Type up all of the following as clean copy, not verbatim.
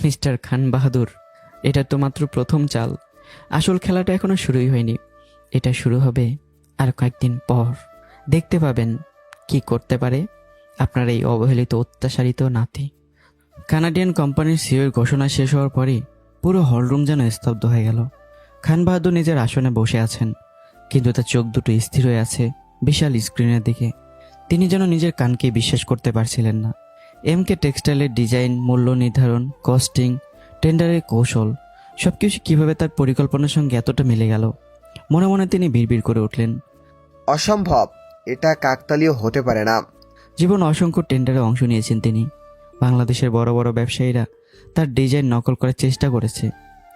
Mister Khan Bahadur, এটা তো মাত্র প্রথম চাল। আসল খেলাটা এখনো শুরুই হয়নি। এটা শুরু হবে আর কয়েকদিন পর। দেখতে পাবেন কি করতে পারে আপনার এই অবহেলিত অত্যাচারিত নাতি। কানাডিয়ান কোম্পানির সিইওর ঘোষণা শেষ হওয়ার পরই পুরো হলরুম যেন স্তব্ধ হয়ে গেল। খান বাহাদুর নিজের আসনে বসে আছেন, কিন্তু তার চোখ দুটো স্থির হয়ে আছে বিশাল স্ক্রিনের দিকে। তিনি যেন নিজের কানকে বিশ্বাস করতে পারছিলেন না। এমকে টেক্সটাইলের ডিজাইন, মূল্য নির্ধারণ, কস্টিং, টেন্ডারের কৌশল সবকিছু কিভাবে তার পরিকল্পনার সঙ্গে এতটা মিলে গেল। মনে মনে তিনি বিড়বিড় করে উঠলেন, অসম্ভব, এটা কাকতালীয় হতে পারে না। জীবন অসংখ্য টেন্ডারে অংশ নিয়েছেন তিনি। বাংলাদেশের বড় বড় ব্যবসায়ীরা তার ডিজাইন নকল করার চেষ্টা করেছে,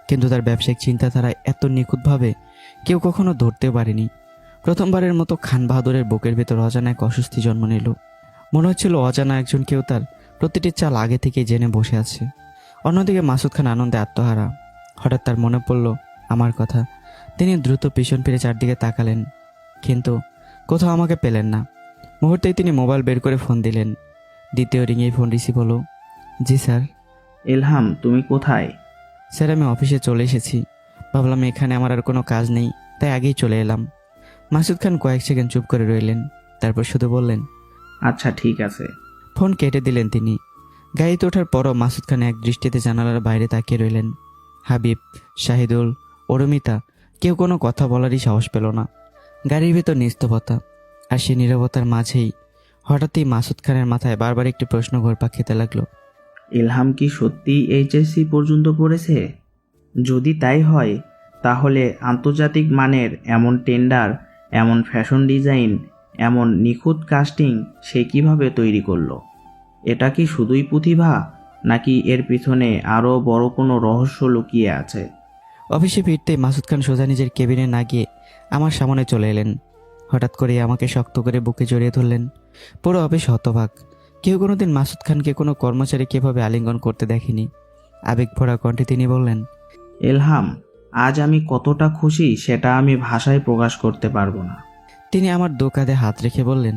কিন্তু তার ব্যবসায়িক চিন্তাধারা এত নিখুঁতভাবে কেউ কখনো ধরতে পারেনি। প্রথমবারের মতো খান বাহাদুরের বুকের ভেতর অজানা এক অস্বস্তি জন্ম নিল। মনে হচ্ছিল অজানা একজন কেউ তার প্রতিটি চাল আগে থেকে জেনে বসে আছে। অন্যদিকে মাসুদ খান আনন্দে আত্মহারা। হঠাৎ তার মনে পড়ল আমার কথা। তিনি দ্রুত পিছন ফিরে চারদিকে তাকালেন, কিন্তু কোথাও আমাকে পেলেন না। মুহূর্তেই তিনি মোবাইল বের করে ফোন দিলেন। দ্বিতীয় রিংয়েই ফোন রিসিভ হলো। জি স্যার। এলহাম, তুমি কোথায়? স্যার, আমি অফিসে চলে এসেছি। ভাবলাম এখানে আমার আর কোনো কাজ নেই, তাই আগেই চলে এলাম। মাসুদ খান কয়েক সেকেন্ড চুপ করে রইলেন, তারপর শুধু বললেন, আচ্ছা ঠিক আছে। ফোন কেটে দিলেন তিনি। গাড়িতে ওঠার পরও মাসুদ খান এক দৃষ্টিতে জানালার বাইরে তাকিয়ে রইলেন। হাবিব, শাহিদুল, অরুমিতা কেউ কোনো কথা বলারই সাহস পেল না। গাড়ির ভেতর নিস্তবতা, আর সেই নীরবতার মাঝেই হঠাৎই মাসুদ খানের মাথায় বারবার একটি প্রশ্ন ঘুরপাক খেতে লাগলো। এলহাম কি সত্যি এইচএসসি পর্যন্ত পড়েছে? যদি তাই হয়, তাহলে আন্তর্জাতিক মানের এমন টেন্ডার, এমন ফ্যাশন ডিজাইন, এমন নিখুঁত কাস্টিং সে কিভাবে তৈরি করলো? এটা কি শুধুই প্রতিভা, নাকি এর পিছনে আরও বড় কোনো রহস্য লুকিয়ে আছে? অফিসে ফিরতেই মাসুদ খান সোজা নিজের কেবিনে না গিয়ে আমার সামনে চলে এলেন। হঠাৎ করে আমাকে শক্ত করে বুকে জড়িয়ে ধরলেন। পুরো অফিস হতবাক। কেউ কোনোদিন মাসুদ খানকে কোনো কর্মচারী কিভাবে আলিঙ্গন করতে দেখেনি। আবেগ ভরা কণ্ঠে তিনি বললেন, এলহাম, আজ আমি কতটা খুশি সেটা আমি ভাষায় প্রকাশ করতে পারবো না। তিনি আমার দু কাঁধে হাত রেখে বললেন,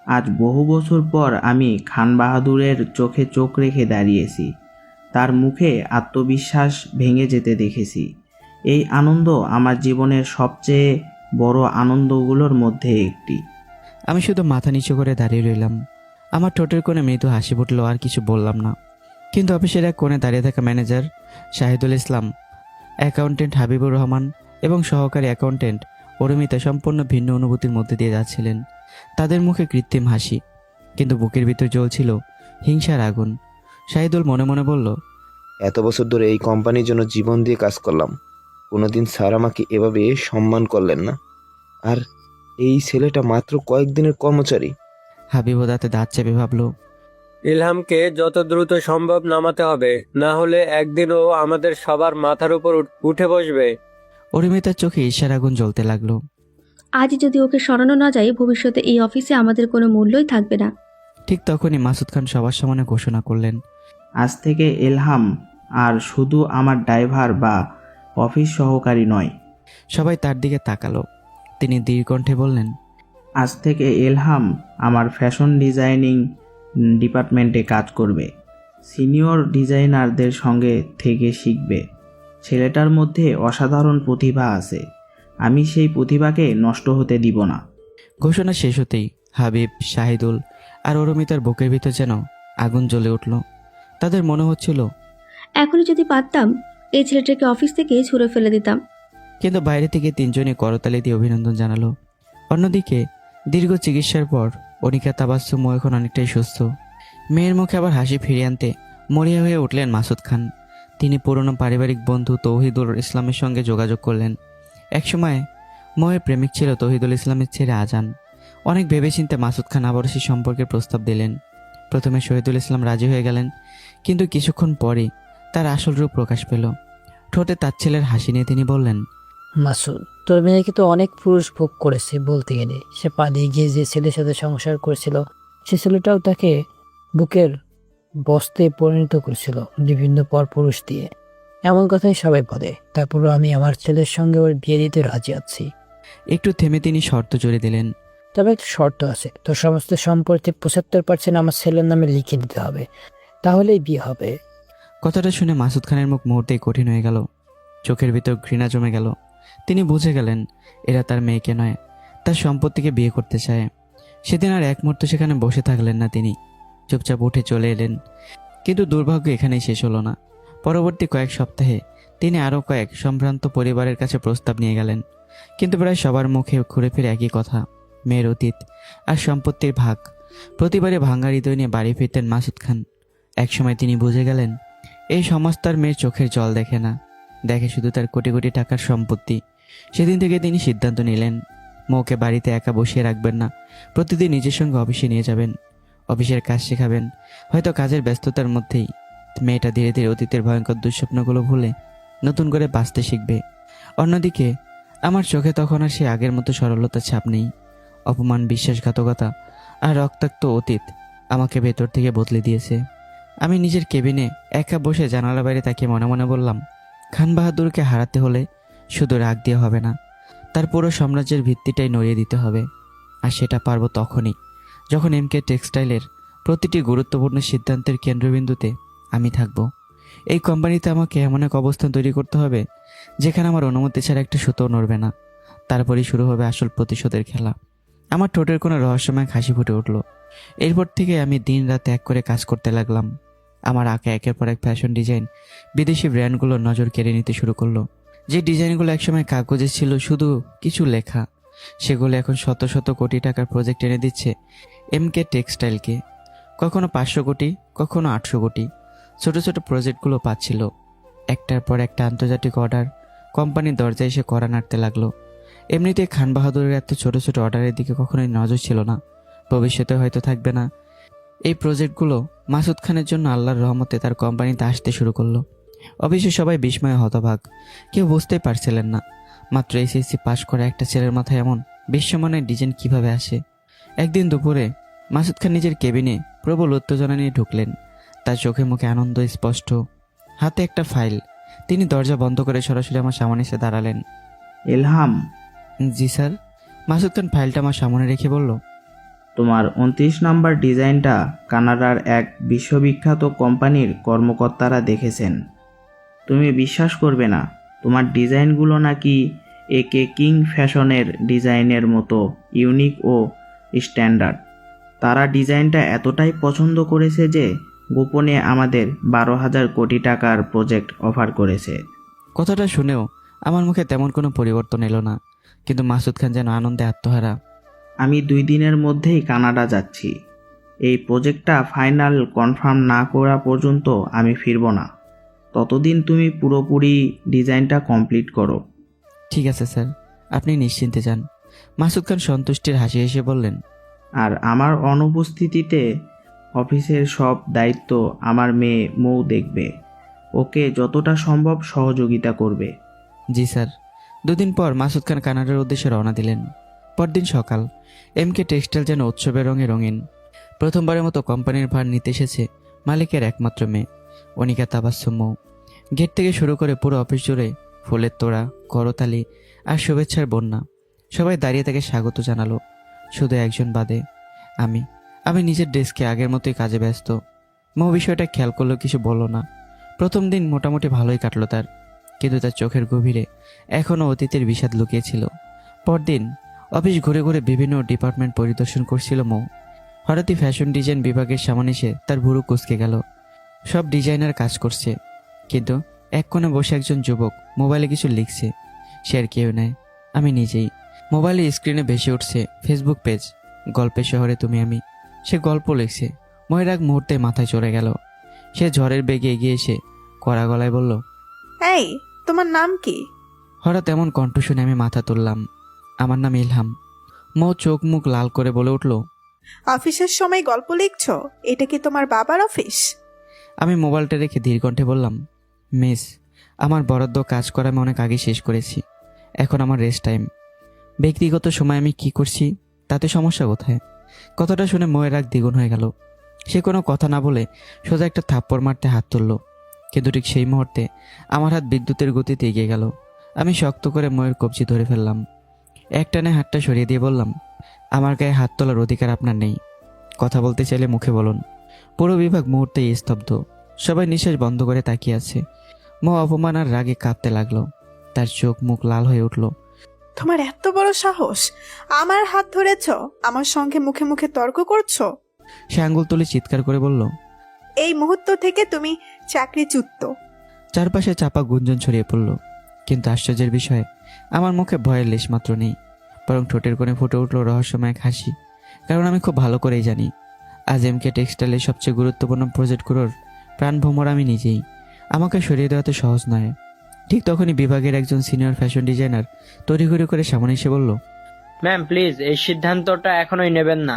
আজ বহু বছর পর আমি খান বাহাদুরের চোখে চোখ রেখে দাঁড়িয়েছি। তার মুখে আত্মবিশ্বাস ভেঙে যেতে দেখেছি। এই আনন্দ আমার জীবনের সবচেয়ে বড় আনন্দগুলোর মধ্যে একটি। আমি শুধু মাথা নিচু করে দাঁড়িয়ে রইলাম। আমার ঠোঁটের কোণে মৃদু হাসি ফুটলো, আর কিছু বললাম না। কিন্তু অফিসের এক কোণে দাঁড়িয়ে থাকা ম্যানেজার শাহিদুল ইসলাম, অ্যাকাউন্টেন্ট হাবিবুর রহমান এবং সহকারী অ্যাকাউন্টেন্ট অরুমিতা সম্পূর্ণ ভিন্ন অনুভূতির মধ্যে দিয়ে যাচ্ছিলেন। তাদের মুখে কৃত্রিম হাসি, কিন্তু বুকের ভিতর জ্বলছিল হিংসার আগুন। শাহিদুল মনে মনে বলল, এত বছর ধরে এই কোম্পানির জন্য জীবন দিয়ে কাজ করলাম, কোনোদিন স্যার আমাকে এভাবে সম্মান করলেন না। আর এই ছেলেটা মাত্র কয়েকদিনের কর্মচারী। হাবিব দাঁতে দাঁত চেপে ভাবল, ইলহামকে যত দ্রুত সম্ভব নামাতে হবে, না হলে একদিন ও আমাদের সবার মাথার উপর উঠে বসবে। অরুমিতার চোখে ঈর্ষার আগুন জ্বলতে লাগলো। আজ যদি ওকে সরানো না যায়, ভবিষ্যতে এই অফিসে আমাদের কোনো মূল্যই থাকবে না। ঠিক তখনই মাসুদ খান সবার সামনে ঘোষণা করলেন, আজ থেকে এলহাম আর শুধু আমার ড্রাইভার বা অফিস সহকারী নয়। সবাই তার দিকে তাকালো। তিনি দীর্ঘকণ্ঠে বললেন, আজ থেকে এলহাম আমার ফ্যাশন ডিজাইনিং ডিপার্টমেন্টে কাজ করবে। সিনিয়র ডিজাইনারদের সঙ্গে থেকে শিখবে। ছেলেটার মধ্যে অসাধারণ প্রতিভা আছে। আমি সেই প্রতিভাকে নষ্ট হতে দিব না। ঘোষণা শেষ হতেই হাবিব, শাহিদুল আর অরুমিতার বুকের ভিতর যেন আগুন জ্বলে উঠল। তাদের মনে হচ্ছিল এখনই যদি পারতাম, এই ছেলেটাকে অফিস থেকে ছুঁড়ে ফেলে দিতাম। কিন্তু বাইরে থেকে তিনজনই করতালি দিয়ে অভিনন্দন জানালো। অন্যদিকে দীর্ঘ চিকিৎসার পর অনিকা তাবাসসুম এখন অনেকটাই সুস্থ। মেয়ের মুখে আবার হাসি ফিরিয়ে আনতে মরিয়া হয়ে উঠলেন মাসুদ খান। তিনি পুরনো পারিবারিক বন্ধু তৌহিদুল ইসলামের সঙ্গে যোগাযোগ করলেন। একসময় ময়ের প্রেমিক ছিল তৌহিদুল ইসলামের ছেলে আজান। অনেক ভেবেচিন্তে মাসুদ খান আবার সেই সম্পর্কের প্রস্তাব দিলেন। প্রথমে শহীদুল ইসলাম রাজি হয়ে গেলেন, কিন্তু কিছুক্ষণ পরই তার আসল রূপ প্রকাশ পেল। ঠোঁটে তার ছেলের হাসি নিয়ে তিনি বললেন, মাসুদ, তোর মেয়েকে তো অনেক পুরুষ ভোগ করেছে বলতে গেলে। সে পালিয়ে গিয়ে যে ছেলের সাথে সংসার করেছিল, সে ছেলেটাও তাকে বুকের বস্তে পরিণত করেছিল বিভিন্ন পরপুরুষ দিয়ে। এমন কথাই সবাই বলে। তারপরও আমি আমার ছেলের সঙ্গে ওর বিয়ে দিতে রাজি আছি। একটু থেমে তিনি শর্ত জুড়ে দিলেন, তবে একটা শর্ত আছে, তোর সমস্ত সম্পত্তি ৭৫% আমার ছেলের নামে লিখে দিতে হবে, তাহলেই বিয়ে হবে। কথাটা শুনে মাসুদ খানের মুখ মুহূর্তেই কঠিন হয়ে গেল। চোখের ভিতর ঘৃণা জমে গেল। তিনি বুঝে গেলেন এরা তার মেয়েকে নয়, তার সম্পত্তিকে বিয়ে করতে চায়। সেদিন আর এক মুহূর্ত সেখানে বসে থাকলেন না। তিনি চুপচাপ উঠে চলে এলেন। কিন্তু দুর্ভাগ্য এখানেই শেষ হলো না। পরবর্তী কয়েক সপ্তাহে তিনি আরও কয়েক সম্ভ্রান্ত পরিবারের কাছে প্রস্তাব নিয়ে গেলেন। কিন্তু প্রায় সবার মুখে ঘুরে ফিরে একই কথা, মেয়ের অতীত আর সম্পত্তির ভাগ। প্রতিবারে ভাঙ্গা হৃদয় নিয়ে বাড়ি ফিরতেন মাসুদ খান। একসময় তিনি বুঝে গেলেন এই সমাজ তার মেয়ের চোখের জল দেখে না, দেখে শুধু তার কোটি কোটি টাকার সম্পত্তি। সেদিন থেকে তিনি সিদ্ধান্ত নিলেন মৌকে বাড়িতে একা বসিয়ে রাখবেন না, প্রতিদিন নিজের সঙ্গে অফিসে নিয়ে যাবেন, অফিসের কাজ শেখাবেন। হয়তো কাজের ব্যস্ততার মধ্যেই মেয়েটা ধীরে ধীরে অতীতের ভয়ঙ্কর দুঃস্বপ্নগুলো ভুলে নতুন করে বাঁচতে শিখবে। অন্যদিকে আমার চোখে তখন আর সে আগের মতো সরলতার ছাপ নেই। অপমান, বিশ্বাসঘাতকতা আর রক্তাক্ত অতীত আমাকে ভেতর থেকে বদলে দিয়েছে। আমি নিজের কেবিনে একা বসে জানালা বাইরে তাকিয়ে মনে মনে বললাম, খান বাহাদুরকে হারাতে হলে শুধু রাগ দিয়ে হবে না, তার পুরো সাম্রাজ্যের ভিত্তিটাই নড়িয়ে দিতে হবে। আর সেটা পারবো তখনই যখন এমকে টেক্সটাইলের প্রতিটি গুরুত্বপূর্ণ সিদ্ধান্তের কেন্দ্রবিন্দুতে আমি থাকব। এই কোম্পানিতে আমাকে এমন এক অবস্থান তৈরি করতে হবে যেখানে আমার অনুমতি ছাড়া একটা সুতো নড়বে না। তারপরেই শুরু হবে আসল প্রতিশোধের খেলা। আমার ঠোঁটের কোনো রহস্যময় হাসি ফুটে উঠল। এরপর থেকে আমি দিন রাত এক করে কাজ করতে লাগলাম। আমার আঁকা একের পর এক ফ্যাশন ডিজাইন বিদেশি ব্র্যান্ডগুলোর নজর কেড়ে নিতে শুরু করলো। যে ডিজাইনগুলো একসময় কাগজে ছিল শুধু কিছু লেখা, সেগুলো এখন শত শত কোটি টাকার প্রজেক্ট এনে দিচ্ছে এমকে টেক্সটাইলকে। কখনো 500 কোটি, কখনো 800 কোটি। ছোট ছোট প্রজেক্টগুলো পাচ্ছিল একটার পর একটা আন্তর্জাতিক অর্ডার। কোম্পানির দরজায় এসে কড়া নাড়তে লাগলো। এমনিতে খান বাহাদুরের এত ছোট ছোট অর্ডারের দিকে কখনোই নজর ছিল না, ভবিষ্যতে হয়তো থাকবে না। এই প্রজেক্টগুলো মাসুদ খানের জন্য আল্লাহর রহমতে তার কোম্পানিতে আসতে শুরু করলো। অবশ্যই সবাই বিস্ময়ে হতবাক, কেউ বুঝতেই পারছিলেন না মাত্র এসএসসি পাশ করা একটা ছেলের মাথায় এমন বিশ্বমানের ডিজাইন কিভাবে আসে। একদিন দুপুরে মাসুদ খান নিজের কেবিনে প্রবল উত্তেজনা নিয়ে ঢুকলেন। তার চোখে মুখে আনন্দ স্পষ্ট, হাতে একটা ফাইল। তিনি দরজা বন্ধ করে সরাসরি আমার সামনে এসে দাঁড়ালেন। এলহাম, জি স্যার। মাসুদ খান ফাইলটা আমার সামনে রেখে বলল, তোমার 29 নাম্বার ডিজাইনটা কানাডার এক বিশ্ববিখ্যাত কোম্পানির কর্মকর্তারা দেখেছেন। তুমি বিশ্বাস করবে না, তোমার ডিজাইনগুলো নাকি একে কিং ফ্যাশনের ডিজাইনের মতো ইউনিক ও স্ট্যান্ডার্ড। তারা ডিজাইনটা এতটাই পছন্দ করেছে যে গোপনে আমাদের 12,000 কোটি টাকার প্রজেক্ট অফার করেছে। কথাটা শুনেও আমার মুখে তেমন কোনো পরিবর্তন এলো না, কিন্তু মাসুদ খান যেন আনন্দে আত্মহারা। আমি 2 দিনের মধ্যেই কানাডা যাচ্ছি। এই প্রজেক্টটা ফাইনাল কনফার্ম না করা পর্যন্ত আমি ফিরব না। ততদিন তুমি পুরোপুরি ডিজাইনটা কমপ্লিট করো। ঠিক আছে স্যার, আপনি নিশ্চিন্তে যান। মাসুদ খান সন্তুষ্টির হাসি হেসে বললেন, আর আমার অনুপস্থিতিতে অফিসের সব দায়িত্ব আমার মেয়ে মৌ দেখবে। ওকে যতটা সম্ভব সহযোগিতা করবে। জি স্যার। 2 দিন পর মাসুদ খান কানাডার উদ্দেশ্যে রওনা দিলেন। পরদিন সকাল, এমকে টেক্সটাইল যেন উৎসবের রঙে রঙিন। প্রথমবারের মতো কোম্পানির ভার নিতে এসেছে মালিকের একমাত্র মেয়ে অনিকা তাবাসসুম মৌ। গেট থেকে শুরু করে পুরো অফিস জুড়ে ফুলের তোড়া, করতালি আর শুভেচ্ছার বন্যা। সবাই দাঁড়িয়ে তাকে স্বাগত জানালো, শুধু একজন বাদে, আমি নিজের ডেস্কে আগের মতোই কাজে ব্যস্ত। মৌ বিষয়টা খেয়াল করলেও কিছু বলল না। প্রথম দিন মোটামুটি ভালোই কাটলো তার, কিন্তু তার চোখের গভীরে এখনও অতীতের বিষাদ লুকিয়েছিল। পরদিন অফিস ঘুরে ঘুরে বিভিন্ন ডিপার্টমেন্ট পরিদর্শন করছিল মৌ। হঠাৎই ফ্যাশন ডিজাইন বিভাগের সামনে এসে তার ভুরু কুঁচকে গেল। সব ডিজাইনার কাজ করছে, কিন্তু এক কোণে বসে একজন যুবক মোবাইলে কিছু লিখছে। সে আর কেউ নেয়, আমি নিজেই। মোবাইলের স্ক্রিনে ভেসে উঠছে ফেসবুক পেজ, গল্পের শহরে তুমি আমি। সে গল্প লিখছে। ময়ের এক মুহূর্তে মাথায় চড়ে গেল। সে ঝড়ের বেগে এগিয়ে এসে কড়া গলায় বলল, এই, তোমার নাম কি? হঠাৎ এমন কণ্ঠ শুনে আমি মাথা তুললাম। আমার নাম ইলহাম। মৌ চোখ মুখ লাল করে বলে উঠল, অফিসের সময় গল্প লিখছো? এটা কি তোমার বাবার অফিস? আমি মোবাইলটা রেখে ধীর কণ্ঠে বললাম, মিস, আমার বরাদ্দ কাজ করা আমি অনেক আগে শেষ করেছি। এখন আমার রেস্ট টাইম। ব্যক্তিগত সময় আমি কি করছি তাতে সমস্যা কোথায়? কথাটা শুনে ময়ের রাগ দ্বিগুণ হয়ে গেল। সে কোনো কথা না বলে সোজা একটা থাপ্পড় মারতে হাত তুলল, কিন্তু ঠিক সেই মুহূর্তে আমার হাত বিদ্যুতের গতিতে এগিয়ে গেল। আমি শক্ত করে ময়ের কবজি ধরে ফেললাম। একটানে হাতটা সরিয়ে দিয়ে বললাম, আমার গায়ে হাত তোলার অধিকার আপনার নেই। কথা বলতে চাইলে মুখে বলুন। পুরো বিভাগ মুহূর্তেই স্তব্ধ। সবাই নিঃশ্বাস বন্ধ করে তাকিয়ে আছে। মৌ অপমান আর রাগে কাঁপতে লাগলো। তার চোখ মুখ লাল হয়ে উঠল। তোমার এত বড় সাহস, আমার হাত ধরেছ, আমার সঙ্গে মুখে মুখে তর্ক করছো। সে আঙ্গুল তুলে চিৎকার করে বলল। এই মুহূর্ত থেকে তুমি চাকরিচ্যুত। চারপাশে চাপা গুঞ্জন ছড়িয়ে পড়ল, কিন্তু আশ্চর্যের বিষয় আমার মুখে ভয়ের লেশমাত্র নেই, বরং ঠোঁটের কোণে ফুটে উঠল রহস্যময় এক হাসি। কারণ আমি খুব ভালো করেই জানি আজ এমকে টেক্সটাইলের সবচেয়ে গুরুত্বপূর্ণ প্রজেক্টগুলোর প্রাণভ্রমর আমি নিজেই। আমাকে সরিয়ে দেওয়া তো সহজ নয়। ঠিক তখনই বিভাগের একজন সিনিয়র ফ্যাশন ডিজাইনার তড়িঘড়ি করে সামনে এসে বলল, ম্যাম প্লিজ এই সিদ্ধান্তটা এখনই নেবেন না,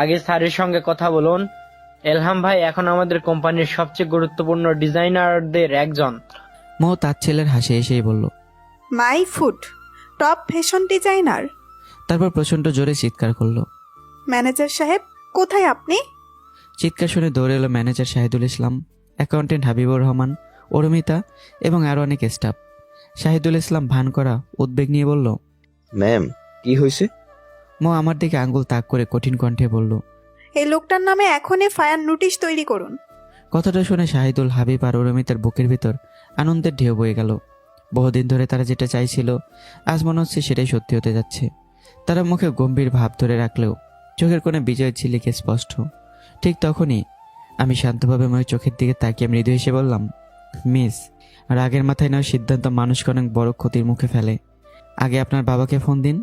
আগে স্যারের সঙ্গে কথা বলুন। এলহাম ভাই এখন আমাদের কোম্পানির সবচেয়ে গুরুত্বপূর্ণ ডিজাইনারদের একজন। মৌ তার ছেলের হাসি এসেই বলল, my food top fashion designer. তারপর প্রচণ্ড জোরে চিৎকার করলো। ম্যানেজার সাহেব, কোথায় আপনি? চিৎকার শুনে দৌড়ে এলো ম্যানেজার শাহিদুল ইসলাম, অ্যাকাউন্টেন্ট হাবিবুর রহমান, অরুমিতা এবং আরও অনেক স্টাফ। শাহিদুল ইসলাম ভান করা উদ্বেগ নিয়ে বলল, ম্যাম কি হয়েছে? মৌ আমার দিকে আঙ্গুল তাক করে কঠিন কণ্ঠে বলল, এই লোকটার নামে এখনই ফায়ার নোটিশ তৈরি করুন। কথাটা শুনে শাহিদুল, হাবিব আর অরুমিতার বুকের ভিতর আনন্দের ঢেউ বয়ে গেল। বহুদিন ধরে তারা যেটা চাইছিল আজ মনে হচ্ছে সেটাই সত্যি হতে যাচ্ছে। তারা মুখে গম্ভীর ভাব ধরে রাখলেও চোখের কোণে বিজয়ের ঝিলিক স্পষ্ট। ঠিক তখনই আমি শান্তভাবে ময়ের চোখের দিকে তাকিয়ে মৃদু হেসে বললাম, মিস, রাগের মাথায় নেওয়া সিদ্ধান্ত মানুষকে অনেক বড় ক্ষতির মুখে ফেলে। আগে আপনার বাবাকে ফোন দিন,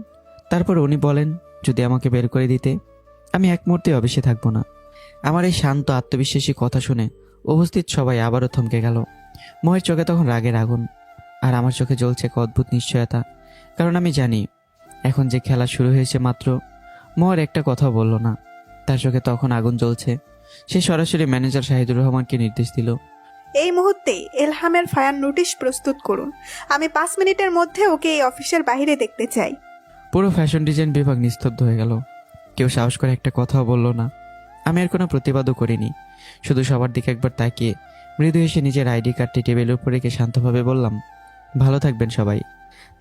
তারপর উনি বলেন যদি আমাকে বের করে দিতে, আমি এক মুহূর্তে অফিসে থাকবো না। আমার এই শান্ত আত্মবিশ্বাসী কথা শুনে উপস্থিত সবাই আবারও থমকে গেল। মহের চোখে তখন রাগের আগুন, আর আমার চোখে জ্বলছে এক অদ্ভুত নিশ্চয়তা। কারণ আমি জানি এখন যে খেলা শুরু হয়েছে মাত্র। মহের একটা কথাও বলল না, তার চোখে তখন আগুন জ্বলছে। সে সরাসরি ম্যানেজার শাহিদুর রহমানকে নির্দেশ দিল, এই মুহূর্তে এলহামের ফায়ার নোটিশ প্রস্তুত করুন। আমি 5 মিনিটের মধ্যে ওকে এই অফিসের বাইরে দেখতে চাই। পুরো ফ্যাশন ডিজাইন বিভাগ নিস্তব্ধ হয়ে গেল। কেউ সাহস করে একটা কথাও বলল না। আমি আর কোনো প্রতিবাদও করিনি, শুধু সবার দিকে একবার তাকিয়ে মৃদু এসে নিজের আইডি কার্ডটি টেবিলের উপর রেখে শান্তভাবে বললাম, ভালো থাকবেন সবাই।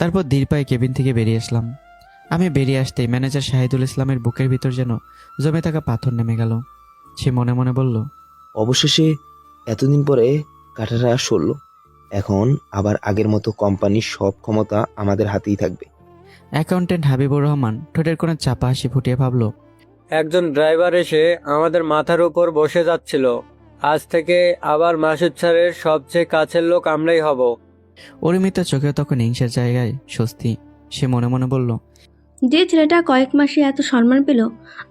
তারপর ধীর পায়ে কেবিন থেকে বেরিয়ে আসলাম। আমি বেরিয়ে আসতেই ম্যানেজার শাহিদুল ইসলামের বুকের ভিতর যেন জমে থাকা পাথর নেমে গেল। সে মনে মনে বলল, অবশেষে এতদিন পরে কাটাটা সরল। এখন আবার আগের মতো কোম্পানির সব ক্ষমতা আমাদের হাতেই থাকবে। অ্যাকাউন্টেন্ট হাবিবুর রহমান ঠোঁটের কোনো চাপা হাসি ফুটিয়ে ভাবল, একজন ড্রাইভার এসে আমাদের মাথার উপর বসে যাচ্ছিল। আজ থেকে আবার মাসুদ স্যারের সবচেয়ে কাছের লোক আমরাই হব। অরুমিতার চোখে তখন হিংসার জায়গায় স্বস্তি। সে মনে মনে বলল, যে ছেলেটা কয়েক মাসে এত সম্মান পেল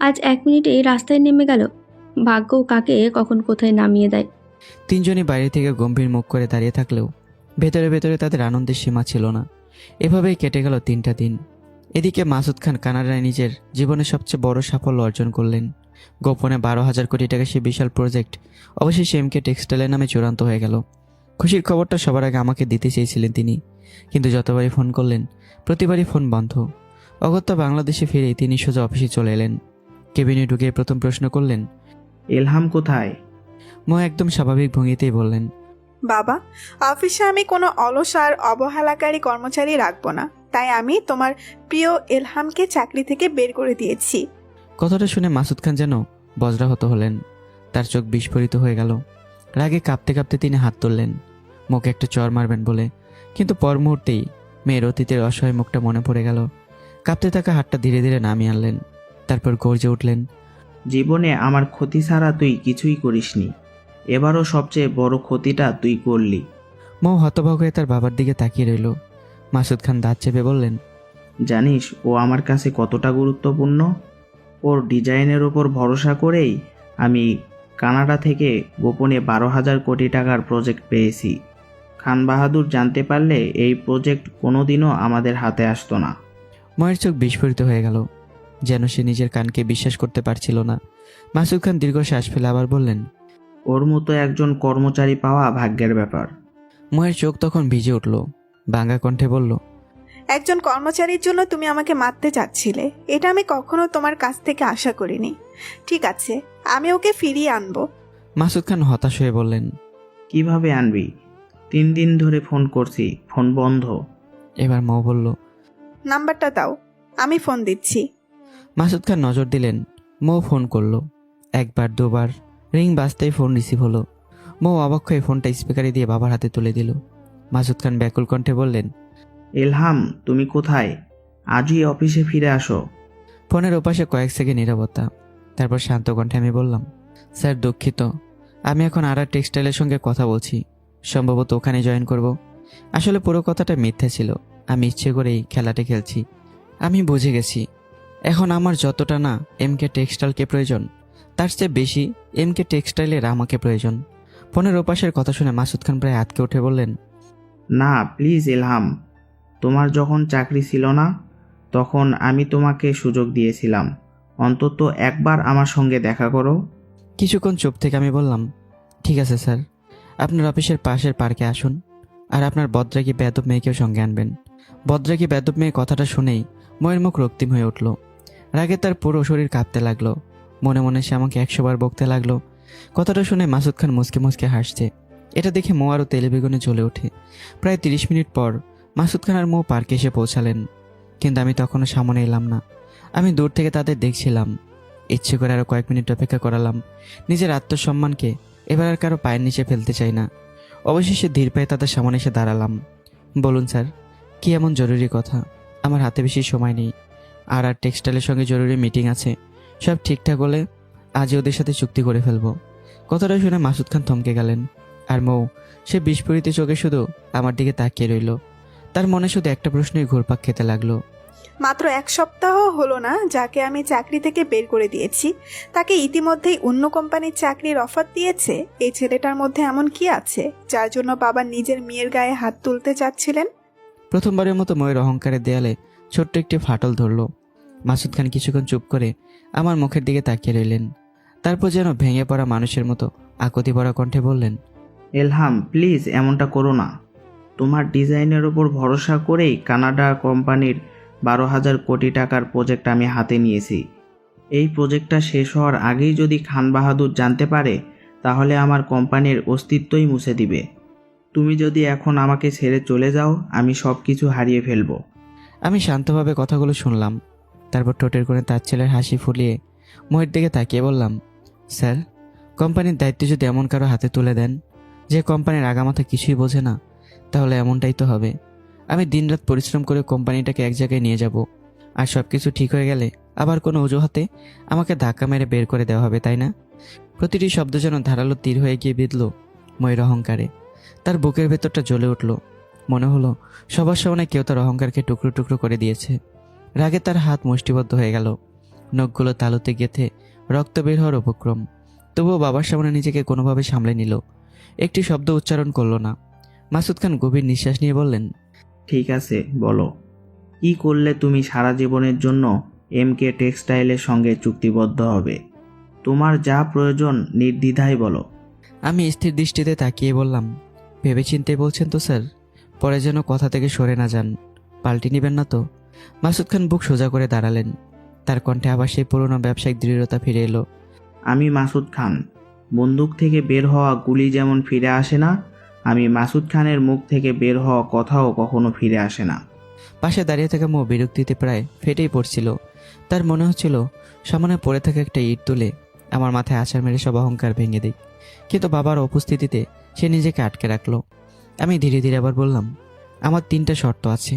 আজ 1 মিনিটেই রাস্তায় নেমে গেল। ভাগ্য কাকে কখন কোথায় নামিয়ে দেয়। তিনজনই বাইরে থেকে গম্ভীর মুখ করে দাঁড়িয়ে থাকলেও ভেতরে ভেতরে তাদের আনন্দের সীমা ছিল না। এভাবেই কেটে গেল 3টা দিন। এদিকে মাসুদ খান কানাডায় নিজের জীবনের সবচেয়ে বড় সাফল্য অর্জন করলেন। গোপনে 12,000 কোটি টাকা সে বিশাল প্রজেক্ট অবশেষে এমকে টেক্সটাইলের নামে চূড়ান্ত হয়ে গেল। খুশির খবরটা সবার আগে আমাকে দিতে চেয়েছিলেন তিনি, কিন্তু যতবারই ফোন করলেন প্রতিবারই ফোন বন্ধ। অগত্যা বাংলাদেশে ফিরেই তিনি সোজা অফিসে চলে এলেন। কেবিনে ঢুকে প্রথম প্রশ্ন করলেন, এলহাম কোথায়? মো একদম স্বাভাবিক ভঙ্গিতেই বললেন, বাবা, অফিসে আমি কোনো অলস আর অবহেলাকারী কর্মচারী রাখবো না, তাই আমি তোমার প্রিয় এলহামকে চাকরি থেকে বের করে দিয়েছি। কথাটা শুনে মাসুদ খান যেন বজ্রাহত হলেন। তার চোখ বিস্ফোরিত হয়ে গেল। রাগে কাঁপতে কাঁপতে তিনি হাত তুললেন মুখে একটা চর মারবেন বলে, কিন্তু পর মুহূর্তেই মেয়ের অতীতের অসহায় মুখটা মনে পড়ে গেল। কাঁপতে থাকা হাতটা ধীরে ধীরে নামিয়ে আনলেন, তারপর গর্জে উঠলেন, জীবনে আমার ক্ষতি ছাড়া তুই কিছুই করিসনি, এবারও সবচেয়ে বড় ক্ষতিটা তুই করলি। মৌ হতভগ হয়ে তার বাবার দিকে তাকিয়ে রইল। মাসুদ খান দাঁত চেপে বললেন, জানিস ও আমার কাছে কতটা গুরুত্বপূর্ণ? ওর ডিজাইনের ওপর ভরসা করেই আমি কানাডা থেকে গোপনে 12,000 কোটি টাকার প্রজেক্ট পেয়েছি। খান বাহাদুর জানতে পারলে এই প্রজেক্ট কোনোদিনও আমাদের হাতে আসতো না। ময়ের চোখ বিস্ফোরিত হয়ে গেল, যেন সে নিজের কানকে বিশ্বাস করতে পারছিল না। মাসুদ খান দীর্ঘ শ্বাস ফেলে আবার বললেন, ওর মতো একজন কর্মচারী পাওয়া ভাগ্যের ব্যাপার। ময়ের চোখ তখন ভিজে উঠল। ভাঙা কণ্ঠে বলল, একজন কর্মচারীর জন্য তুমি আমাকে মারতে চাচ্ছিলে, এটা আমি কখনো তোমার কাছ থেকে আশা করিনি। ঠিক আছে, আমি ওকে ফিরিয়ে আনবো। মাসুদ খান হতাশ হয়ে বললেন, কিভাবে আনবি? 3 দিন ধরে ফোন করছি, ফোন বন্ধ। এবার মৌ বলল, নাম্বারটা দাও, আমি ফোন দিচ্ছি। মাসুদ খান নজর দিলেন। মৌ ফোন করলো, 1বার 2বার, রিং বাজতেই ফোন রিসিভ হলো। মৌ অবাক হয়ে ফোনটা স্পিকারে দিয়ে বাবার হাতে তুলে দিল। মাসুদ খান ব্যাকুল কণ্ঠে বললেন, এলহাম, তুমি কোথায়? আজই অফিসে ফিরে আসো। ফোনের ওপাশে কয়েক সেকেন্ড নীরবতা। তারপর শান্ত কণ্ঠে আমি বললাম, স্যার দুঃখিত, আমি এখন আর টেক্সটাইলের সঙ্গে কথা বলছি, সম্ভবত ওখানে জয়েন করব। আসলে পুরো কথাটা মিথ্যা ছিল, আমি ইচ্ছে করেই খেলাটা খেলছি। আমি বুঝে গেছি এখন আমার যতটা না এমকে টেক্সটাইলকে প্রয়োজন, তার চেয়ে বেশি এমকে টেক্সটাইলের আমাকে প্রয়োজন। ফোনের ওপাশের কথা শুনে মাসুদ খান প্রায় আটকে উঠে বললেন, না প্লিজ এলহাম, তোমার যখন চাকরি ছিল না তখন আমি তোমাকে সুযোগ দিয়েছিলাম, অন্তত একবার আমার সঙ্গে দেখা করো। কিছুক্ষণ চুপ থেকে আমি বললাম, ঠিক আছে স্যার, আপনার অফিসের পাশের পার্কে আসুন, আর আপনার বদ্রাগী বেদব মেয়েকেও সঙ্গে আনবেন। বদ্রাগী বেদব মেয়ে কথাটা শুনেই ময়ের মুখ রক্তিম হয়ে উঠল। রাগে তার পুরো শরীর কাঁপতে লাগলো। মনে মনে সে আমাকে 100 বার বকতে লাগলো। কথাটা শুনে মাসুদ খান মুসকে মুসকে হাসছে। এটা দেখে মৌ আরও তেলে বেগুনে জ্বলে ওঠে। প্রায় 30 মিনিট পর মাসুদ খান আর মৌ পার্কে এসে পৌঁছালেন, কিন্তু আমি তখনও সামনে এলাম না। আমি দূর থেকে তাদের দেখছিলাম। ইচ্ছে করে আরও কয়েক মিনিট অপেক্ষা করালাম। নিজের আত্মসম্মানকে এবার আর কারো পায়ের নিচে ফেলতে চাই না। অবশেষে ধীর পায়ে তাদের সামনে এসে দাঁড়ালাম। বলুন স্যার, কি এমন জরুরি কথা? আমার হাতে বেশি সময় নেই, আর টেক্সটাইলের সঙ্গে জরুরি মিটিং আছে। সব ঠিকঠাক হলে আজই ওদের সাথে চুক্তি করে ফেলবো। কথাটা শুনে মাসুদ খান থমকে গেলেন। আর মৌ সে বিস্ফোরিত চোখে শুধু আমার দিকে তাকিয়ে রইল। তার মনে শুধু একটা প্রশ্নই ঘুরপাক খেতে লাগলো। মাত্র 1 সপ্তাহ হলো না যাকে আমি চাকরি থেকে বের করে দিয়েছি, তাকে ইতিমধ্যেই অন্য কোম্পানির চাকরির অফার দিয়েছে। এই ছেলেটার মধ্যে এমন কি আছে যার জন্য বাবা নিজের মেয়ের গায়ে হাত তুলতে চাচ্ছিলেন? প্রথমবারের মতো ময়ের অহংকারের দেয়ালে ছোট্ট একটি ফাটল ধরল। মাসুদ খান কিছুক্ষণ চুপ করে আমার মুখের দিকে তাকিয়ে রইলেন। তারপর যেন ভেঙে পড়া মানুষের মতো আকুতি ভরা কণ্ঠে বললেন, এলহাম প্লিজ এমনটা করো না। তোমার ডিজাইনের ওপর ভরসা করেই কানাডা কোম্পানির 12,000 কোটি টাকার প্রজেক্ট আমি হাতে নিয়েছি। এই প্রজেক্টটা শেষ হওয়ার আগেই যদি খান বাহাদুর জানতে পারে তাহলে আমার কোম্পানির অস্তিত্বই মুছে দিবে। তুমি যদি এখন আমাকে ছেড়ে চলে যাও আমি সব কিছু হারিয়ে ফেলবো। আমি শান্তভাবে কথাগুলো শুনলাম। তারপর ঠোঁটের কোণে তার ছেলের হাসি ফুলিয়ে ময়ের দিকে তাকিয়ে বললাম, স্যার, কোম্পানির দায়িত্ব যদি এমন কারো হাতে তুলে দেন যে কোম্পানির আগামাথা কিছুই বোঝে না, তাহলে এমনটাই তো হবে। আমি দিনরাত পরিশ্রম করে কোম্পানিটাকে এক জায়গায় নিয়ে যাব, আর সব কিছু ঠিক হয়ে গেলে আবার কোনো অজুহাতে আমাকে ধাক্কা মেরে বের করে দেওয়া হবে, তাই না? প্রতিটি শব্দ যেন ধারালো তীর হয়ে গিয়ে বিঁধল ময়ের অহংকারে। তার বুকের ভেতরটা জ্বলে উঠল। মনে হলো সবার সামনে কেউ তার অহংকারকে টুকরো টুকরো করে দিয়েছে। রাগে তার হাত মুষ্টিবদ্ধ হয়ে গেল, নখগুলো তালুতে গেঁথে রক্ত বের হওয়ার উপক্রম। তবুও বাবার সামনে নিজেকে কোনোভাবে সামলে নিল, একটি শব্দ উচ্চারণ করল না। মাসুদ খান গভীর নিঃশ্বাস নিয়ে বললেন, ঠিক আছে, বলো কি করলে তুমি সারা জীবনের জন্য এমকে টেক্সটাইলের সঙ্গে চুক্তিবদ্ধ হবে? তোমার যা প্রয়োজন নির্দ্বিধায় বলো। আমি স্থির দৃষ্টিতে তাকিয়ে বললাম, ভেবেচিন্তে বলছেন তো স্যার? পরে যেন কথা থেকে সরে না যান, পাল্টে নেবেন না তো? মাসুদ খান বুক সোজা করে দাঁড়ালেন। তার কণ্ঠে আবার সেই পুরনো ব্যবসায়িক দৃঢ়তা ফিরে এলো। আমি মাসুদ খান, বন্দুক থেকে বের হওয়া গুলি যেমন ফিরে আসে না, আমি মাসুদ খানের মুখ থেকে বের হওয়া কথাও কখনো ফিরে আসে না। পাশে দাঁড়িয়ে থাকা মৌ বিরক্তিতে প্রায় ফেটেই পড়ছিল। তার মনে হচ্ছিল সামনে পড়ে থাকা একটা ইট তুলে আমার মাথায় আছাড় মেরে সব অহংকার ভেঙে দিই। কিন্তু বাবার উপস্থিতিতে সে নিজেকে আটকে রাখলো। আমি ধীরে ধীরে আবার বললাম, আমার 3টা শর্ত আছে।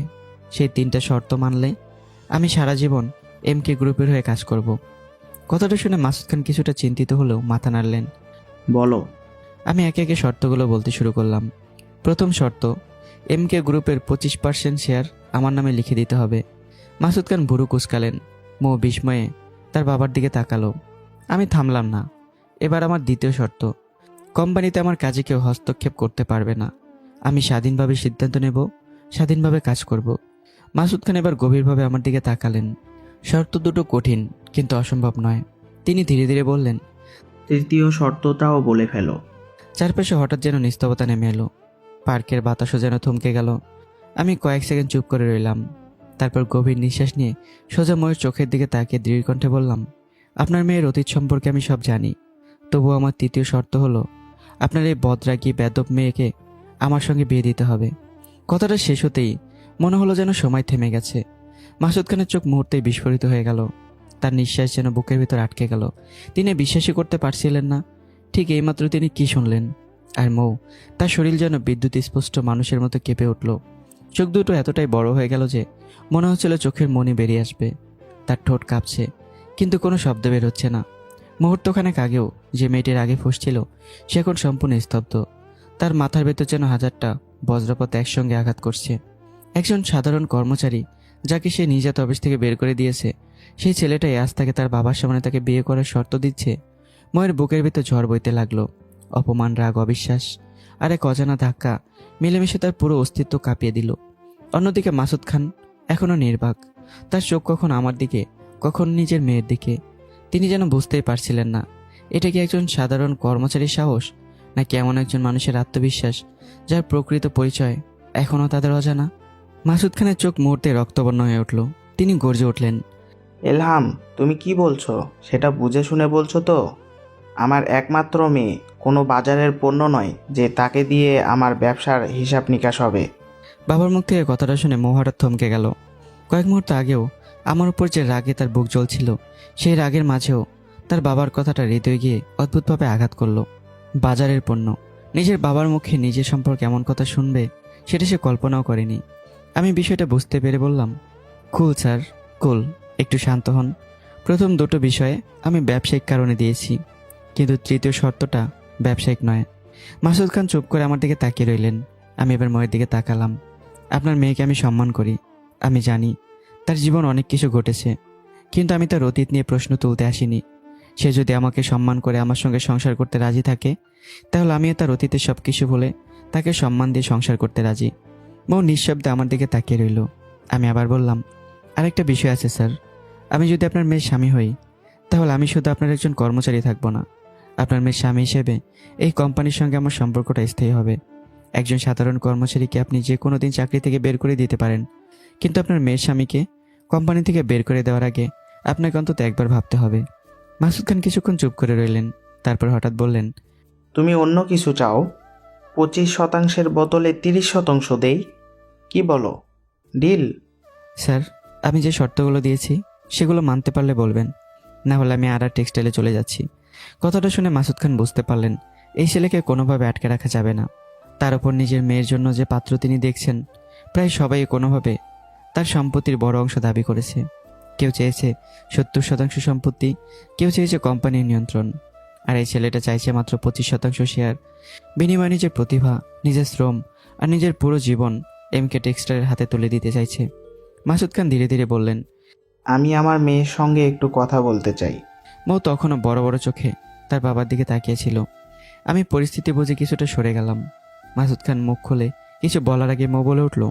সেই 3টা শর্ত মানলে আমি সারা জীবন এমকে গ্রুপের হয়ে কাজ করব। কথাটা শুনে মাসুদ খান কিছুটা চিন্তিত হলেও মাথা নাড়লেন। বলো। আমি একে একে শর্তগুলো বলতে শুরু করলাম। প্রথম শর্ত, এমকে গ্রুপের 25% শেয়ার আমার নামে লিখে দিতে হবে। মাসুদ খান ভুরু কুঁচকালেন। মৌ বিস্ময়ে তার বাবার দিকে তাকালো। আমি থামলাম না। এবার আমার দ্বিতীয় শর্ত, কোম্পানিতে আমার কাজে কেউ হস্তক্ষেপ করতে পারবে না। আমি স্বাধীনভাবে সিদ্ধান্ত নেব, স্বাধীনভাবে কাজ করব। মাসুদ খান এবার গভীরভাবে আমার দিকে তাকালেন। শর্ত দুটো কঠিন কিন্তু অসম্ভব নয়। তিনি ধীরে ধীরে বললেন, তৃতীয় শর্তটাও বলে ফেলো। চারপাশে হঠাৎ যেন নিস্তবতা নেমে এলো। পার্কের বাতাসও যেন থমকে গেল। আমি কয়েক সেকেন্ড চুপ করে রইলাম। তারপর গভীর নিঃশ্বাস নিয়ে সোজা ময়ের চোখের দিকে তাকিয়ে দৃঢ় কণ্ঠে বললাম, আপনার মেয়ের অতীত সম্পর্কে আমি সব জানি। তবুও আমার তৃতীয় শর্ত হলো, আপনার এই বদরাগী বেদব মেয়েকে আমার সঙ্গে বিয়ে দিতে হবে। কথাটা শেষ হতেই মনে হলো যেন সময় থেমে গেছে। মাসুদ খানের চোখ মুহূর্তেই বিস্ফোরিত হয়ে গেল। তার নিঃশ্বাস যেন বুকের ভিতর আটকে গেল। তিনি বিশ্বাসই করতে পারছিলেন না। ঠিক এইমাত্র তিনি কি শুনলেন? আর মৌ, তার শরীর যেন বিদ্যুৎ স্পষ্ট মানুষের মতো কেঁপে উঠল। চোখ দুটো এতটাই বড় হয়ে গেল যে মনে হচ্ছিল চোখের মণি বেরিয়ে আসবে। তার ঠোঁট কাঁপছে, কিন্তু কোনো শব্দ বের হচ্ছে না। মুহূর্তখানেক আগেও যে মেয়েটির আগে ফুঁসছিল সে এখন সম্পূর্ণ স্তব্ধ। তার মাথার ভেতর যেন হাজারটা বজ্রপাত একসঙ্গে আঘাত করছে। একজন সাধারণ কর্মচারী যাকে সে নিজাত অফিস থেকে বের করে দিয়েছে, সেই ছেলেটাই আজ তাকে তার বাবার সামনে তাকে বিয়ে করার শর্ত দিচ্ছে। ময়ের বুকের ভেতর ঝড় বইতে লাগলো। অপমান, রাগ, অবিশ্বাস আর এক অজানা ধাক্কা মিলেমিশে তার পুরো অস্তিত্ব কাঁপিয়ে দিল। অন্যদিকে মাসুদ খান এখনও নির্বাক। তার চোখ কখন আমার দিকে, কখন নিজের মেয়ের দিকে। তিনি যেন বুঝতেই পারছিলেন না এটা কি একজন সাধারণ কর্মচারীর সাহস, নাকি এমন একজন মানুষের আত্মবিশ্বাস যার প্রকৃত পরিচয় এখনও তাদের অজানা। মাসুদ খানের চোখ মুহূর্তে রক্তবর্ণ হয়ে উঠল। তিনি গর্জে উঠলেন, এলহাম, তুমি কি বলছো সেটা বুঝে শুনে বলছো তো? আমার একমাত্র মেয়ে কোনো বাজারের পণ্য নয় যে তাকে দিয়ে আমার ব্যবসার হিসাব নিকাশ হবে। বাবার মুখ থেকে কথাটা শুনে মৌ হঠাৎ থমকে গেল। কয়েক মুহূর্ত আগেও আমার উপর যে রাগে তার বুক জ্বলছিল, সেই রাগের মাঝেও তার বাবার কথাটা হৃদয়ে গিয়ে অদ্ভুতভাবে আঘাত করলো। বাজারের পণ্য, নিজের বাবার মুখে নিজের সম্পর্কে এমন কথা শুনবে সেটা সে কল্পনাও করেনি। আমি বিষয়টা বুঝতে পেরে বললাম, কুল স্যার, কুল, একটু শান্ত হন। প্রথম দুটো বিষয়ে আমি ব্যবসায়িক কারণে দিয়েছি, কিন্তু তৃতীয় শর্তটা ব্যবসায়িক নয়। মাসুদ খান চুপ করে আমার দিকে তাকিয়ে রইলেন। আমি এবার ময়ের দিকে তাকালাম। আপনার মেয়েকে আমি সম্মান করি। আমি জানি তার জীবন অনেক কিছু ঘটেছে, কিন্তু আমি তার অতীত নিয়ে প্রশ্ন তুলতে আসিনি। সে যদি আমাকে সম্মান করে আমার সঙ্গে সংসার করতে রাজি থাকে, তাহলে আমিও তার অতীতের সব কিছু বলে তাকে সম্মান দিয়ে সংসার করতে রাজি। মৌ নিঃশব্দে আমার দিকে তাকিয়ে রইল। আমি আবার বললাম, আরেকটা বিষয় আছে স্যার। আমি যদি আপনার মেয়ের স্বামী হই, তাহলে আমি শুধু আপনার একজন কর্মচারী থাকবো না। আপনার মেয়ের স্বামী হিসেবে এই কোম্পানির সঙ্গে আমার সম্পর্কটা স্থায়ী হবে। একজন সাধারণ কর্মচারীকে আপনি যে কোনো দিন চাকরি থেকে বের করে দিতে পারেন, কিন্তু আপনার মেয়ের স্বামীকে কোম্পানি থেকে বের করে দেওয়ার আগে আপনাকে অন্তত একবার ভাবতে হবে। মাসুদ খান কিছুক্ষণ চুপ করে রইলেন, তারপর হঠাৎ বললেন, তুমি অন্য কিছু চাও? 25% বদলে 30% দেই, কি বলো? ডিল? স্যার, আমি যে শর্তগুলো দিয়েছি সেগুলো মানতে পারলে বলবেন, না হলে আমি আর টেক্সটাইলে চলে যাচ্ছি। কথাটা শুনে মাসুদ খান বুঝতে পারলেন এই ছেলেকে কোনোভাবে আটকে রাখা যাবে না। তার উপর নিজের মেয়ের জন্য যে পাত্র তিনি দেখছেন, প্রায় সবাই কোনোভাবে তার সম্পত্তির বড় অংশ দাবি করেছে। কেউ চেয়েছে 70% সম্পত্তি, কেউ চেয়েছে কোম্পানির নিয়ন্ত্রণ, আর এই ছেলেটা চাইছে মাত্র 25% শেয়ার। বিনিময়ে নিজের প্রতিভা, নিজের শ্রম আর নিজের পুরো জীবন এমকে টেক্সটাইলের হাতে তুলে দিতে চাইছে। মাসুদ খান ধীরে ধীরে বললেন, আমি আমার মেয়ের সঙ্গে একটু কথা বলতে চাই। মৌ তখনও বড় বড় চোখে তার বাবার দিকে তাকিয়েছিল। আমি পরিস্থিতি বুঝে কিছুটা সরে গেলাম। মাসুদ খান মুখ খুলে কিছু বলার আগে মৌ বলে উঠল,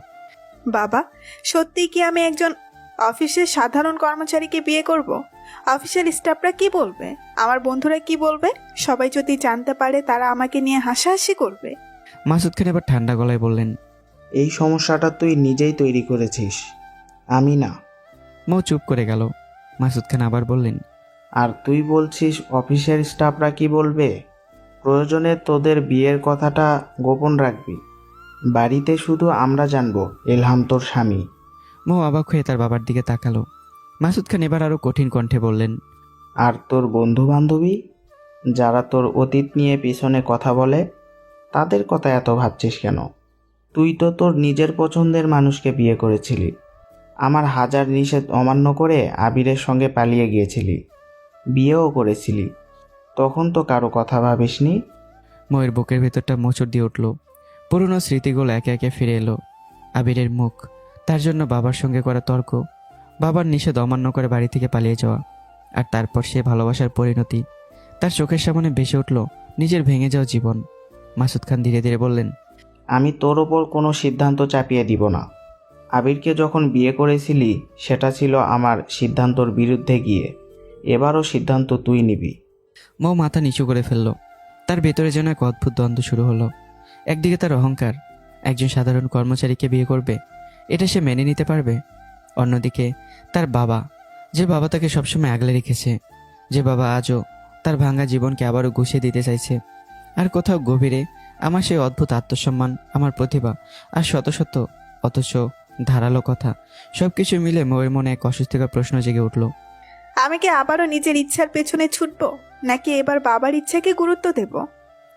বাবা, সত্যি কি আমি একজন অফিসের সাধারণ কর্মচারীকে বিয়ে করব? অফিসের স্টাফরা কি বলবে? আমার বন্ধুরা কি বলবে? সবাই যদি জানতে পারে তারা আমাকে নিয়ে হাসাহাসি করবে। মাসুদ খান এবার ঠান্ডা গলায় বললেন, এই সমস্যাটা তুই নিজেই তৈরি করেছিস, আমি না। মৌ চুপ করে গেল। মাসুদ খান আবার বললেন, আর তুই বলছিস অফিসের স্টাফরা কি বলবে? প্রয়োজনে তোদের বিয়ের কথাটা গোপন রাখবি। বাড়িতে শুধু আমরা জানবো এলহাম তোর স্বামী। মৌ অবাক হয়ে তার বাবার দিকে তাকালো। মাসুদ খান এবার আরো কঠিন কণ্ঠে বললেন, আর তোর বন্ধু বান্ধবী যারা তোর অতীত নিয়ে পিছনে কথা বলে, তাদের কথা এত ভাবছিস কেন? তুই তো তোর নিজের পছন্দের মানুষকে বিয়ে করেছিলি। আমার হাজার নিষেধ অমান্য করে আবিরের সঙ্গে পালিয়ে গিয়েছিলি, বিয়েও করেছিলি। তখন তো কারো কথা ভাবিসনি। ময়ের বুকের ভেতরটা মোচড় দিয়ে উঠল। পুরনো স্মৃতিগুলো একে একে ফিরে এলো। আবিরের মুখ, তার জন্য বাবার সঙ্গে করা তর্ক, বাবার নিষেধ অমান্য করে বাড়ি থেকে পালিয়ে যাওয়া, আর তারপর সে ভালোবাসার পরিণতি। তার চোখের সামনে ভেসে উঠল নিজের ভেঙে যাওয়া জীবন। মাসুদ খান ধীরে ধীরে বললেন, আমি তোর ওপর কোনো সিদ্ধান্ত চাপিয়ে দিব না। আবিরকে যখন বিয়ে করেছিলি সেটা ছিল আমার সিদ্ধান্তর বিরুদ্ধে গিয়ে। এবারও সিদ্ধান্ত তুই নিবি। মৌ মাথা নিচু করে ফেলল। তার ভেতরে যেন এক অদ্ভুত দ্বন্দ্ব শুরু হলো। একদিকে তার অহংকার, একজন সাধারণ কর্মচারীকে বিয়ে করবে, এটা সে মেনে নিতে পারবে। অন্যদিকে তার বাবা, যে বাবা তাকে সবসময় আগলে রেখেছে, যে বাবা আজও তার ভাঙা জীবনকে আবারও গুছিয়ে দিতে চাইছে। আর কোথাও গভীরে আমার সেই অদ্ভুত আত্মসম্মান, আমার প্রতিভা আর শত শত অথচ ধারালো কথা, সবকিছু মিলে মৌয়ের মনে এক অস্বস্তিকর প্রশ্ন জেগে উঠল। আমি কি আবারও নিজের ইচ্ছার পেছনে ছুটবো, নাকি এবার বাবার ইচ্ছাকে গুরুত্ব দেব?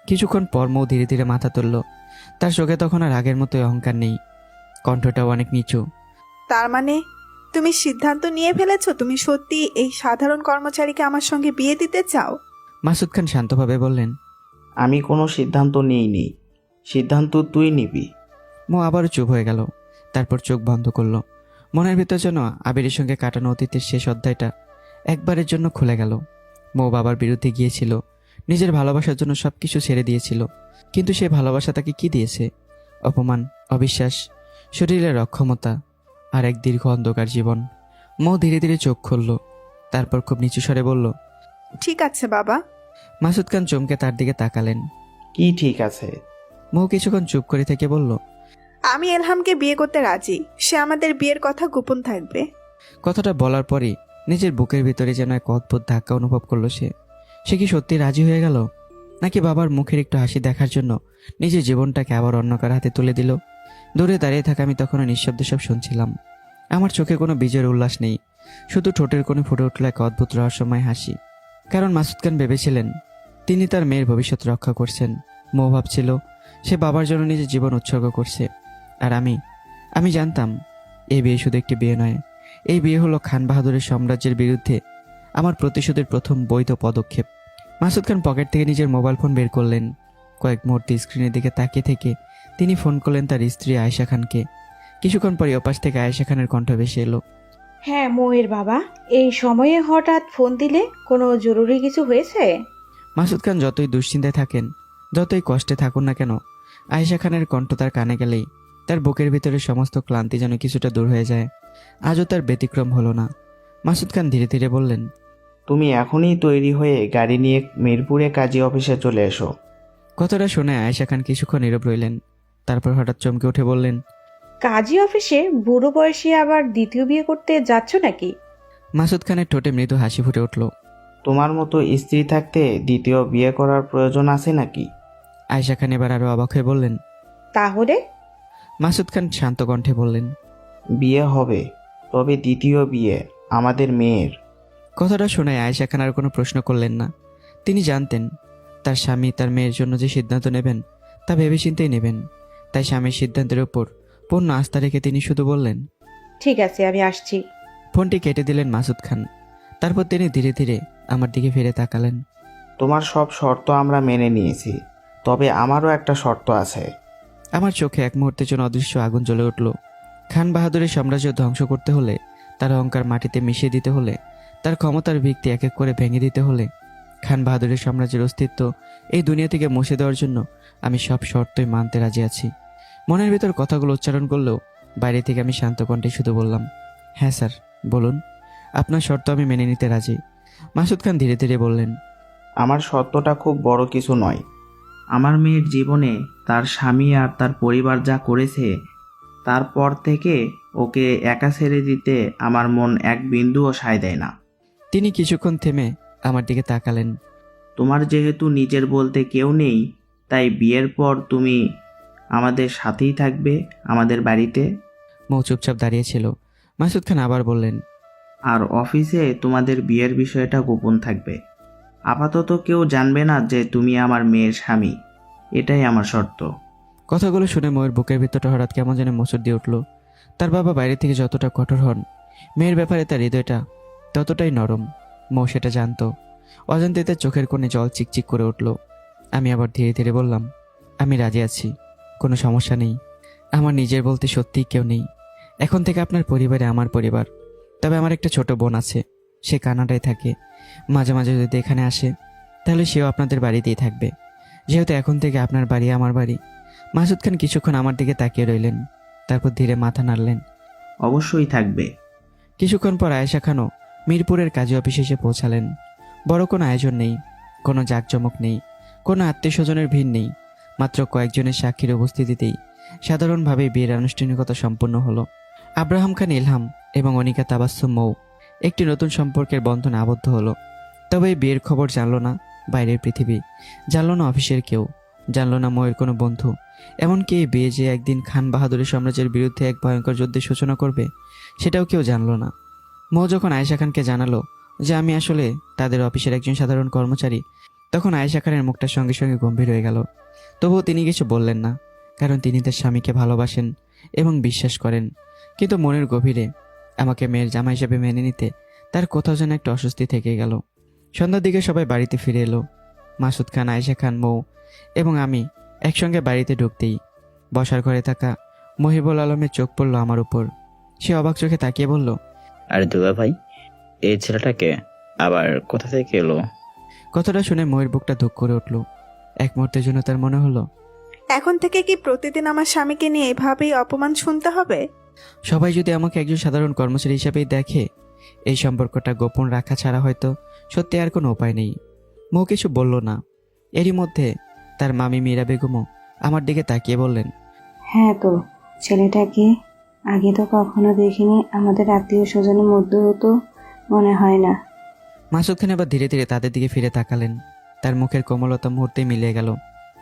কিছুক্ষণ পর মৌ ধীরে ধীরে মাথা তুলল। তার চোখে তখন আর আগের মতোই অহংকার নেই, কণ্ঠটাও অনেক নিচু। তার মানে তুমি সিদ্ধান্ত নিয়ে ফেলেছো তুমি সত্যি এই সাধারণ কর্মচারীকে আমার সঙ্গে বিয়ে দিতে চাও? মাসুদ খান শান্তভাবে বললেন। আমি কোনো সিদ্ধান্ত নিইনি, সিদ্ধান্ত তুই নিবি। মৌ আবারও চুপ হয়ে গেল, তারপর চোখ বন্ধ করলো। মনের ভিতর যেন আবিরের সঙ্গে কাটানো অতীতের শেষ অধ্যায়টা একবারের জন্য খুলে গেল। মৌ বাবার বিরুদ্ধে গিয়েছিল, নিজের ভালোবাসার জন্য সবকিছু ছেড়ে দিয়েছিল, কিন্তু সে ভালোবাসা তাকে কি দিয়েছে? অপমান, অবিশ্বাস, শরীরের অক্ষমতা আর এক দীর্ঘ অন্ধকার জীবন। মৌ ধীরে ধীরে চোখ খুলল, তারপর খুব নিচু স্বরে বলল, ঠিক আছে বাবা। মাসুদ খান চমকে তার দিকে তাকালেন। কি ঠিক আছে? মৌ কিছুক্ষণ চুপ করে থেকে বলল, আমি এলহামকে বিয়ে করতে রাজি, সে আমাদের বিয়ের কথা গোপন থাকবে। কথাটা বলার পরই নিজের বুকের ভিতরে যেন এক অদ্ভুত ধাক্কা অনুভব করলো সে কি সত্যি রাজি হয়ে গেল, নাকি বাবার মুখের একটু হাসি দেখার জন্য নিজের জীবনটাকে আবার অন্য কারো হাতে তুলে দিল? দূরে দাঁড়িয়ে থাকা আমি তখনও নিঃশব্দে সব শুনছিলাম। আমার চোখে কোনো বিজয়ের উল্লাস নেই, শুধু ঠোঁটের কোণে ফুটে উঠল এক অদ্ভুত রহস্যময় হাসি। কারণ মাসুদ খান ভেবেছিলেন তিনি তার মেয়ের ভবিষ্যৎ রক্ষা করছেন। মৌ ভাবছিল সে বাবার জন্য নিজের জীবন উৎসর্গ করছে। আর আমি জানতাম এই বিয়ে শুধু একটি বিয়ে নয়, এই বিয়ে হলো খান বাহাদুরের সাম্রাজ্যের বিরুদ্ধে আমার প্রতিশোধের প্রথম বৈধ পদক্ষেপ। মাসুদ খান পকেট থেকে নিজের মোবাইল ফোন বের করলেন। কয়েক মুহূর্তে স্ক্রিনের দিকে তাকিয়ে থেকে তিনি ফোন করলেন তার স্ত্রী আয়েশা খানকে। কিছুক্ষণ পরে ওপাশ থেকে আয়েশা খানের কণ্ঠ ভেসে এলো। হ্যাঁ মৌয়ের বাবা, এই সময়ে হঠাৎ ফোন দিলে, কোনো জরুরি কিছু হয়েছে? মাসুদ খান যতই দুশ্চিন্তায় থাকেন, যতই কষ্টে থাকুন না কেন, আয়েশা খানের কণ্ঠ তার কানে গেলেই তার বুকের ভিতরে সমস্ত ক্লান্তি যেন কিছুটা দূর হয়ে যায়। আজও তার ব্যতিক্রম হলো না। মাসুদ খান ধীরে ধীরে বললেন, তুমি এখনই তৈরি হয়ে গাড়ি নিয়ে মিরপুরে কাজী অফিসে চলে এসো। কথাটা শুনে আয়েশা খান কিছুক্ষণ নীরব রইলেন, তারপর হঠাৎ চমকে উঠে বললেন, কাজী অফিসে বুড়ো বয়সে আবার দ্বিতীয় বিয়ে করতে যাচ্ছ নাকি? মাসুদ খানের ঠোঁটে মৃদু হাসি ফুটে উঠল। তোমার মতো স্ত্রী থাকতে দ্বিতীয় বিয়ে করার প্রয়োজন আছে নাকি? আয়েশা খান এবার আরো অবাক হয়ে বললেন। তাহলে? মাসুদ খান শান্ত কণ্ঠে বললেন, বিয়ে হবে, তবে দ্বিতীয় বিয়ে আমাদের মেয়ের। কথাটা শুনে আয়েশা খান আর কোনো প্রশ্ন করলেন না। তিনি জানতেন তার স্বামী তার মেয়ের জন্য যে সিদ্ধান্ত নেবেন তা ভেবেচিন্তেই নেবেন। তাই স্বামীর সিদ্ধান্তের ওপর পূর্ণ আস্থা রেখে তিনি শুধু বললেন, ঠিক আছে, আমি আসছি। ফোনটি কেটে দিলেন মাসুদ খান। তারপর তিনি ধীরে ধীরে আমার দিকে ফিরে তাকালেন। তোমার সব শর্ত আমরা মেনে নিয়েছি, তবে আমারও একটা শর্ত আছে। আমার চোখে এক মুহূর্তের জন্য অদৃশ্য আগুন জ্বলে উঠল। খান বাহাদুরের সাম্রাজ্য ধ্বংস করতে হলে, তার অহংকার মাটিতে মিশিয়ে দিতে হলে, তার ক্ষমতার ভিত্তি এক এক করে ভেঙে দিতে হলে, খান বাহাদুরের সাম্রাজ্যের অস্তিত্ব এই দুনিয়া থেকে মুছে দেওয়ার জন্য আমি সব শর্তই মানতে রাজি আছি। মনের ভিতর কথাগুলো উচ্চারণ করলেও বাইরে থেকে আমি শান্ত কণ্ঠে শুধু বললাম, হ্যাঁ স্যার, বলুন, আপনার শর্ত আমি মেনে নিতে রাজি। মাসুদ খান ধীরে ধীরে বললেন, আমার শর্তটা খুব বড় কিছু নয়। আমার মেয়ের জীবনে তার স্বামী আর তার পরিবার যা করেছে, তারপর থেকে ওকে একা ছেড়ে দিতে আমার মন এক বিন্দুও সায় দেয় না। তিনি কিছুক্ষণ থেমে আমার দিকে তাকালেন। তোমার যেহেতু নিজের বলতে কেউ নেই, তাই বিয়ের পর তুমি আমাদের সাথেই থাকবে, আমাদের বাড়িতে। মৌ চুপচাপ দাঁড়িয়েছিল। মাসুদ খান আবার বললেন, আর অফিসে তোমাদের বিয়ের বিষয়টা গোপন থাকবে। আপাতত কেউ জানবে না যে তুমি আমার মেয়ের স্বামী। এটাই আমার শর্ত। কথাগুলো শুনে ময়ের বুকের ভিতরটা হঠাৎ কেমন যেন মোচড় দিয়ে উঠল। তার বাবা বাইরে থেকে যতটা কঠোর হন, মেয়ের ব্যাপারে তার হৃদয়টা ততটাই নরম। মৌ সেটা জানতো। অজান্তে তার চোখের কোণে জল চিকচিক করে উঠল। আমি আবার ধীরে ধীরে বললাম, আমি রাজি আছি, কোনো সমস্যা নেই। আমার নিজের বলতে সত্যিই কেউ নেই। এখন থেকে আপনার পরিবারে আমার পরিবার। তবে আমার একটা ছোট বোন আছে, সে কানাডায় থাকে। মাঝে মাঝে যদি এখানে আসে তাহলে সেও আপনাদের বাড়িতেই থাকবে, যেহেতু এখন থেকে আপনার বাড়ি আমার বাড়ি। মাসুদ খান কিছুক্ষণ আমার দিকে তাকিয়ে রইলেন, তারপর ধীরে মাথা নাড়লেন। অবশ্যই থাকবে। কিছুক্ষণ পর আয়েশা খানও মিরপুরের কাজী অফিসে এসে পৌঁছালেন। বড় কোনো আয়োজন নেই, কোনো জাঁকজমক নেই, কোনো আত্মীয় স্বজনের ভিড় নেই। মাত্র কয়েকজনের সাক্ষীর উপস্থিতিতেই সাধারণভাবে বিয়ের আনুষ্ঠানিকতা সম্পন্ন হলো। আব্রাহাম খান ইলহাম এবং অনিকা তাবাসসুম মৌ একটি নতুন সম্পর্কের বন্ধনে আবদ্ধ হলো। তবে এই বিয়ের খবর জানলো না বাইরের পৃথিবী, জানলো না অফিসের কেউ, জানলো না মৌয়ের কোনো বন্ধু। এমনকি এই বিয়ে যে একদিন খান বাহাদুরের সাম্রাজ্যের বিরুদ্ধে এক ভয়ঙ্কর যুদ্ধের সূচনা করবে, সেটাও কেউ জানলো না। মৌ যখন আয়েশা খানকে জানালো যে আমি আসলে তাদের অফিসের একজন সাধারণ কর্মচারী, তখন আয়েশা খানের মুখটার সঙ্গে সঙ্গে গম্ভীর হয়ে গেল। তবুও তিনি কিছু বললেন না, কারণ তিনি তার স্বামীকে ভালোবাসেন এবং বিশ্বাস করেন। কিন্তু মনের গভীরে আমাকে মেয়ের জামা হিসেবে মেনে নিতে তার কোথাও যেন একটা অস্বস্তি থেকে গেল। সন্ধ্যার দিকে সবাই বাড়িতে ফিরে এলো। মাসুদ খান, আয়েশা খান, মৌ এবং আমি একসঙ্গে বাড়িতে ঢুকতেই বসার ঘরে থাকা মহিবুল আলমের চোখ পড়ল আমার উপর। সে অবাক চোখে তাকিয়ে বলল, আরে দুলা ভাই, এই ছেলেটাকে আবার কোথা থেকে এলো? কথাটা শুনে ময়ের বুকটা ধুক করে উঠল। এক মুহূর্তের জন্য তার মনে হলো এখন থেকে কি প্রতিদিন আমার স্বামীকে নিয়ে এভাবেই অপমান শুনতে হবে? সবাই যদি আমাকে একজন সাধারণ কর্মচারী হিসেবেই দেখে, এই সম্পর্কটা গোপন রাখা ছাড়া হয়তো সত্যি আর কোনো উপায় নেই। মৌ কিছু বলল না। এরই মধ্যে তার মামি মীরা বেগমও আমার দিকে তাকিয়ে বললেন, হ্যাঁ, তো ছেলেটাকে আগে তো কখনো দেখিনি, আমাদের আত্মীয় স্বজনের মধ্যেও তো মনে হয় না। মাসুদ খান এবার ধীরে ধীরে তাদের দিকে ফিরে তাকালেন। তার মুখের কোমলতা মুহূর্তেই মিলিয়ে গেল।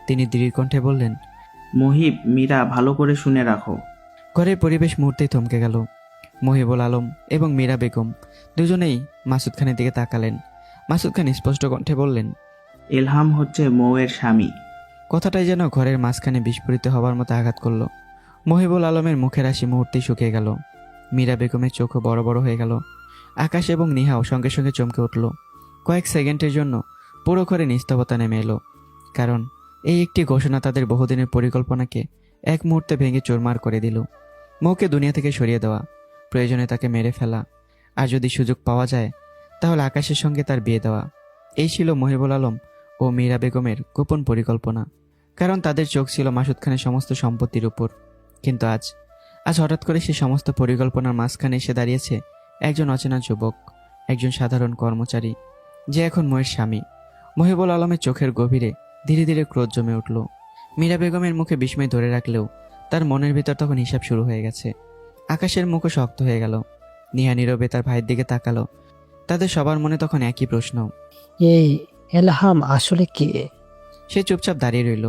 তিনি দৃঢ় কণ্ঠে বললেন, মহিব, মীরা, ভালো করে শুনে রাখো। ঘরের পরিবেশ মুহূর্তেই থমকে গেল। মহিবুল আলম এবং মীরা বেগম দুজনেই মাসুদ খানের দিকে তাকালেন। মাসুদ খান স্পষ্ট কণ্ঠে বললেন, এলহাম হচ্ছে মৌয়ের স্বামী। কথাটাই যেন ঘরের মাঝখানে বিস্ফোরিত হবার মতো আঘাত করল। মহিবুল আলমের মুখের হাসি মুহূর্তেই শুকিয়ে গেল। মীরা বেগমের চোখও বড় বড় হয়ে গেল। আকাশ এবং নিহাও সঙ্গে সঙ্গে চমকে উঠল। কয়েক সেকেন্ডের জন্য পুরো ঘরে নিস্তবতা নেমে এলো, কারণ এই একটি ঘোষণা তাদের বহুদিনের পরিকল্পনাকে এক মুহূর্তে ভেঙে চুরমার করে দিল। মৌকে দুনিয়া থেকে সরিয়ে দেওয়া, প্রয়োজনে তাকে মেরে ফেলা, আর যদি সুযোগ পাওয়া যায় তাহলে আকাশের সঙ্গে তার বিয়ে দেওয়া, এই ছিল মহিবুল আলম ও মীরা বেগমের গোপন পরিকল্পনা। কারণ তাদের চোখ ছিল মাসুদ খানের সমস্ত সম্পত্তির উপর। কিন্তু আজ হঠাৎ করে সে সমস্ত পরিকল্পনার মাঝখানে এসে দাঁড়িয়েছে একজন অচেনা যুবক, একজন সাধারণ কর্মচারী, যে এখন ময়ের স্বামী। মহিবুল আলমের চোখের গভীরে ধীরে ধীরে ক্রোধ জমে উঠল। মীরা বেগমের মুখে বিস্ময় ধরে রাখলেও তার মনের ভিতর তখন হিসাব শুরু হয়ে গেছে। আকাশের মুখও শক্ত হয়ে গেল। নিহা নীরবে তার ভাইয়ের দিকে তাকালো। তাদের সবার মনে তখন একই প্রশ্ন, এই এলহাম আসলে কে? সে চুপচাপ দাঁড়িয়ে রইল।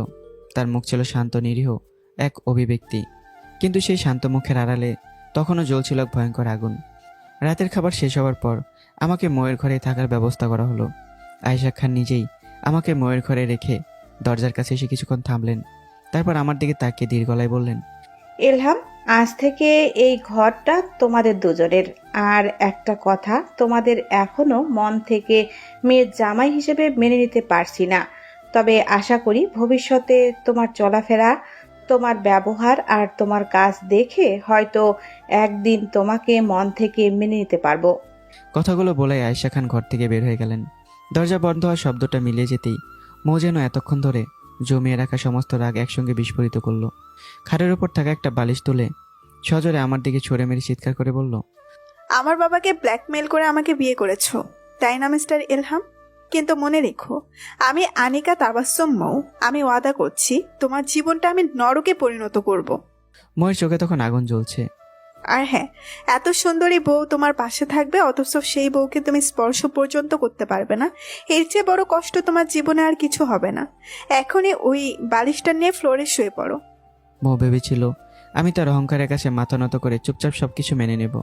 তার মুখ ছিল শান্ত নিরীহ এক অভিব্যক্তি, কিন্তু সেই শান্ত মুখের আড়ালে তখনও জ্বলছিল এক ভয়ঙ্কর আগুন। রাতের খাবার শেষ হওয়ার পর আমাকে ময়ের ঘরে থাকার ব্যবস্থা করা হলো। আয়েশা খান নিজেই আমাকে ময়ের ঘরে রেখে দরজার কাছে এসে কিছুক্ষণ থামলেন। তারপর আমার দিকে তাকিয়ে দীর্ঘ গলায় বললেন, এলহাম, আজ থেকে এই ঘরটা তোমাদের দুজনের। আর একটা কথা, তোমাদের এখনো মন থেকে মেয়ের জামাই হিসেবে মেনে নিতে পারছি না, তবে আশা করি ভবিষ্যতে তোমার চলাফেরা, তোমার ব্যবহার আর তোমার কাজ দেখে হয়তো একদিন তোমাকে মন থেকে মেনে নিতে পারবো। কথাগুলো বলে আয়েশা খান ঘর থেকে বের হয়ে গেলেন। দরজা বন্ধ হওয়ার শব্দটা মিলিয়ে যেতেই মৌ যেন এতক্ষণ ধরে জমিয়ে রাখা সমস্ত রাগ একসঙ্গে বিস্ফোরিত করলো। খাটের উপর থাকা একটা বালিশ তুলে সজোরে আমার দিকে ছুঁড়ে মেরে চিৎকার করে বলল, আমার বাবাকে ব্ল্যাকমেল করে আমাকে বিয়ে করেছো, তাই না মিস্টার এলহাম? কিন্তু মনে রেখো, আমি আনিকা তাবাসসুম মৌ। আমি ওয়াদা করছি তোমার জীবনটা আমি নরকে পরিণত করব। ময়ের চোখে তখন আগুন জ্বলছে। আর হ্যাঁ, এত সুন্দরী বউ তোমার পাশে থাকবে, অথচ সেই বউকে তুমি স্পর্শ পর্যন্ত করতে পারবে না। এর চেয়ে বড় কষ্ট তোমার জীবনে আর কিছু হবে না। এখনই ওই বালিশটা নিয়ে ফ্লোরে শুয়ে পড়ো। মৌ ভেবেছিল আমি তার অহংকারের কাছে মাথা নত করে চুপচাপ সবকিছু মেনে নেব,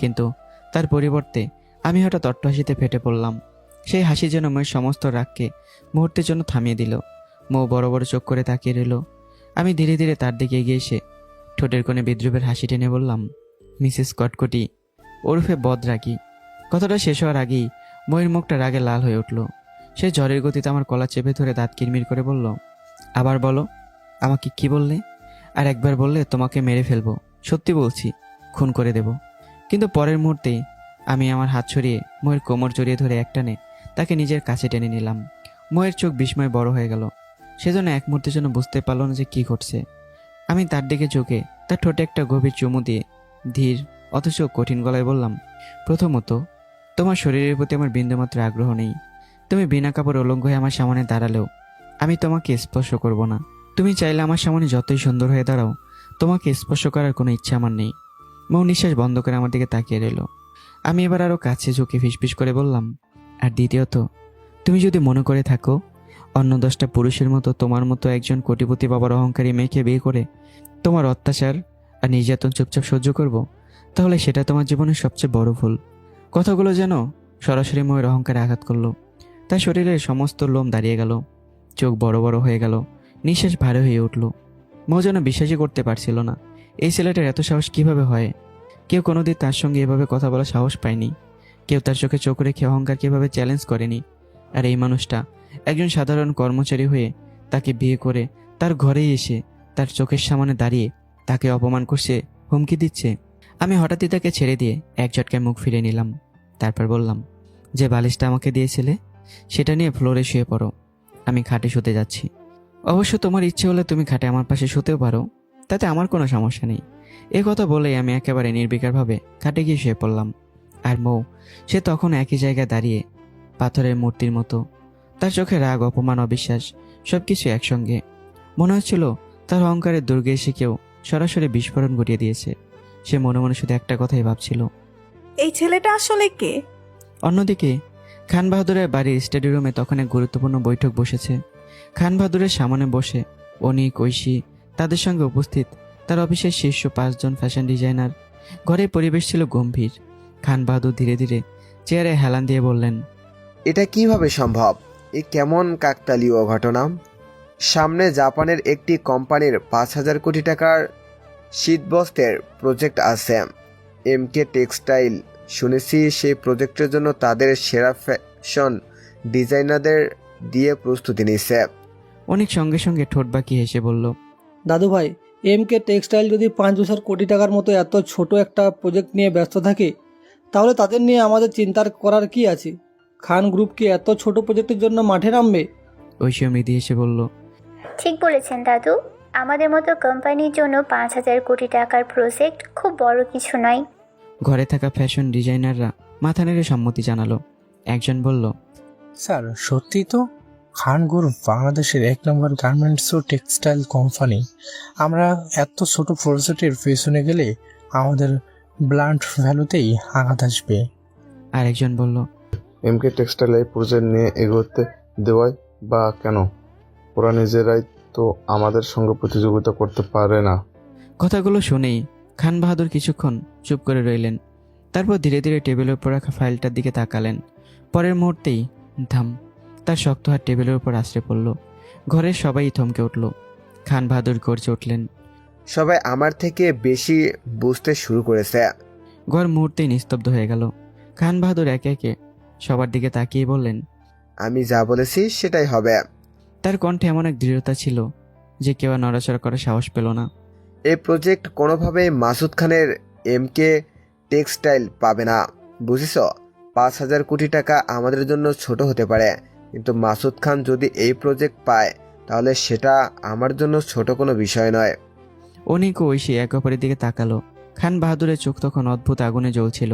কিন্তু তার পরিবর্তে আমি হঠাৎ অট্টহাসিতে ফেটে পড়লাম। সেই হাসি যেন ময়ের সমস্ত রাগকে মুহূর্তের জন্য থামিয়ে দিল। মৌ বড় বড় চোখ করে তাকিয়ে রইল। আমি ধীরে ধীরে তার দিকে এগিয়ে এসে ঠোঁটের কোণে বিদ্রুপের হাসি টেনে বললাম, মিসেস কটকটি ওরফে বদরাগী। কথাটা শেষ হওয়ার আগেই ময়ের মুখটা রাগে লাল হয়ে উঠল। সে ঝড়ের গতিতে আমার কলা চেপে ধরে দাঁত কিরমির করে বলল, আবার বলো, আমাকে কি বললে? আর একবার বললে তোমাকে মেরে ফেলবো। সত্যি বলছি, খুন করে দেব। কিন্তু পরের মুহূর্তেই আমি আমার হাত ছড়িয়ে ময়ের কোমর জড়িয়ে ধরে একটানে তাকে নিজের কাছে টেনে নিলাম। ময়ের চোখ বিস্ময় বড় হয়ে গেল। সেজন্য এক মুহূর্তের জন্য বুঝতে পারল না যে কি ঘটছে। আমি তার দিকে ঝুঁকে তার ঠোঁটে একটা গভীর চুমু দিয়ে ধীর অথচ কঠিন গলায় বললাম, প্রথমত, তোমার শরীরের প্রতি আমার বিন্দুমাত্র আগ্রহ নেই। তুমি বিনা কাপড় উলঙ্গ হয়ে আমার সামনে দাঁড়ালেও আমি তোমাকে স্পর্শ করব না। তুমি চাইলে আমার সামনে যতই সুন্দর হয়ে দাঁড়াও, তোমাকে স্পর্শ করার কোনো ইচ্ছা আমার নেই। মৌ নিঃশ্বাস বন্ধ করে আমার দিকে তাকিয়ে রইল। আমি এবার আরও কাছে ঝুঁকে ফিসফিস করে বললাম, আর দ্বিতীয়ত, তুমি যদি মনে করে থাকো অন্য 10টা পুরুষের মতো তোমার মতো একজন কোটিপতি বাবার অহংকারী মেয়েকে বিয়ে করে তোমার অত্যাচার আর নির্যাতন চুপচাপ সহ্য করব, তাহলে সেটা তোমার জীবনের সবচেয়ে বড় ভুল। কথাগুলো যেন সরাসরি ময়ের অহংকারে আঘাত করলো। তার শরীরের সমস্ত লোম দাঁড়িয়ে গেল, চোখ বড় বড় হয়ে গেল, নিঃশ্বাস ভারী হয়ে উঠল। মৌ যেন বিশ্বাসই করতে পারছিল না এই ছেলেটার এত সাহস কিভাবে হয়। কেউ কোনোদিন তার সঙ্গে এভাবে কথা বলার সাহস পায়নি, কেউ তার চোখে চোখ রেখে অহংকার কিভাবে চ্যালেঞ্জ করেনি। আর এই মানুষটা একজন সাধারণ কর্মচারী হয়ে তাকে বিয়ে করে তার ঘরেই এসে তার চোখের সামনে দাঁড়িয়ে তাকে অপমান করছে, হুমকি দিচ্ছে। আমি হঠাৎই তাকে ছেড়ে দিয়ে এক ঝটকায় মুখ ফিরে নিলাম। তারপর বললাম, যে বালিশটা আমাকে দিয়েছিলে সেটা নিয়ে ফ্লোরে শুয়ে পড়ো, আমি খাটে শুতে যাচ্ছি। অবশ্য তোমার ইচ্ছে হলে তুমি খাটে আমার পাশে শুতেও পারো, তাতে আমার কোনো সমস্যা নেই। এ কথা বলেই আমি একেবারে নির্বিকারভাবে খাটে গিয়ে শুয়ে পড়লাম। আর মৌ, সে তখন একই জায়গায় দাঁড়িয়ে পাথরের মূর্তির মতো, তার চোখে রাগ, অপমান, অবিশ্বাস সবকিছু একসঙ্গে। মনে হচ্ছিল তার অহংকারের দুর্গে এসে কেউ সরাসরি বিস্ফোরণ ঘটিয়ে দিয়েছে। সে মনে মনে শুধু একটা কথাই ভাবছিল, এই ছেলেটা আসলে কে? অন্যদিকে খান বাহাদুরের বাড়ির স্টাডি রুমে তখন এক গুরুত্বপূর্ণ বৈঠক বসেছে। খান বাহাদুরের সামনে বসে অনিক, ঐশী, তাদের সঙ্গে উপস্থিত তার অফিসের শীর্ষ 5 জন ফ্যাশন ডিজাইনার। ঘরের পরিবেশ ছিল গম্ভীর। খান বাহাদুর ধীরে ধীরে চেয়ারে হেলান দিয়ে বললেন, এটা কিভাবে সম্ভব? এ কেমন কাকতালীয় ঘটনা? সামনে জাপানের একটি কোম্পানির 5,000 কোটি টাকার শীতবস্ত্রের প্রজেক্ট আছে। এমকে টেক্সটাইল, শুনেছি সেই প্রজেক্টের জন্য তাদের সেরা ফ্যাশন ডিজাইনারদের দিয়ে প্রস্তুতি নিচ্ছে। অনেক সঙ্গে সঙ্গে ঠোঁট বাঁকিয়ে হেসে বলল, দাদু ভাই, এমকে টেক্সটাইল যদি 5,000 কোটি টাকার মতো এত ছোট একটা প্রজেক্ট নিয়ে ব্যস্ত থাকে, তাহলে তাদের নিয়ে আমাদের চিন্তার করার কি আছে? খান গ্রুপ কি এত ছোট প্রজেক্টের জন্য মাঠে নামবে? ঐশী মৃদু হেসে বলল, ঠিক বলেছেন দাদু, আমাদের মতো কোম্পানির জন্য 5,000 কোটি টাকার প্রজেক্ট খুব বড় কিছু নয়। ঘরে থাকা ফ্যাশন ডিজাইনাররা মাথা নেড়ে সম্মতি জানালো। একজন বলল, স্যার সত্যি তো, খান গ্রুপ বাংলাদেশের 1 নম্বর গার্মেন্টস ও টেক্সটাইল কোম্পানি। আমরা এত ছোট প্রজেক্টের পেছনে গেলে আমাদের ব্লান্ট ভ্যালুতেই আঘাত আসবে। আরেকজন বলল, এমকে টেক্সটাইল এই প্রজেক্ট নিয়ে এগোতে দেওয়াই বা কেন? ওরা নিজেরাই তো আমাদের সঙ্গে প্রতিযোগিতা করতে পারে না। কথাগুলো শুনেই খান বাহাদুর কিছুক্ষণ চুপ করে রইলেন। তারপর ধীরে ধীরে টেবিলের উপর রাখা ফাইলটার দিকে তাকালেন। পরের মুহূর্তেই ধাম, তার শক্ত হাত টেবিলের উপর আশ্রে পড়ল। ঘরের সবাই থমকে উঠল। খান বাহাদুর গর্জে উঠলেন, সবাই আমার থেকে বেশি বুঝতে শুরু করেছে। ঘর মুহূর্তেই নিস্তব্ধ হয়ে গেল। খান বাহাদুর একে একে সবার দিকে তাকিয়ে বললেন, আমি যা বলেছি সেটাই হবে। তার কণ্ঠে এমন এক দৃঢ়তা ছিল যে কেউ আর নড়াচড়া করার সাহস পেল না। এই প্রজেক্ট কোনোভাবেই মাসুদ খানের এমকে টেক্সটাইল পাবে না, বুঝিস? 5,000 কোটি টাকা আমাদের জন্য ছোট হতে পারে, কিন্তু মাসুদ খান যদি এই প্রজেক্ট পায় তাহলে সেটা আমার জন্য ছোট কোনো বিষয় নয়। অনেক ঐশী এক অপরের দিকে তাকালো। খান বাহাদুরের চোখ তখন অদ্ভুত আগুনে জ্বলছিল।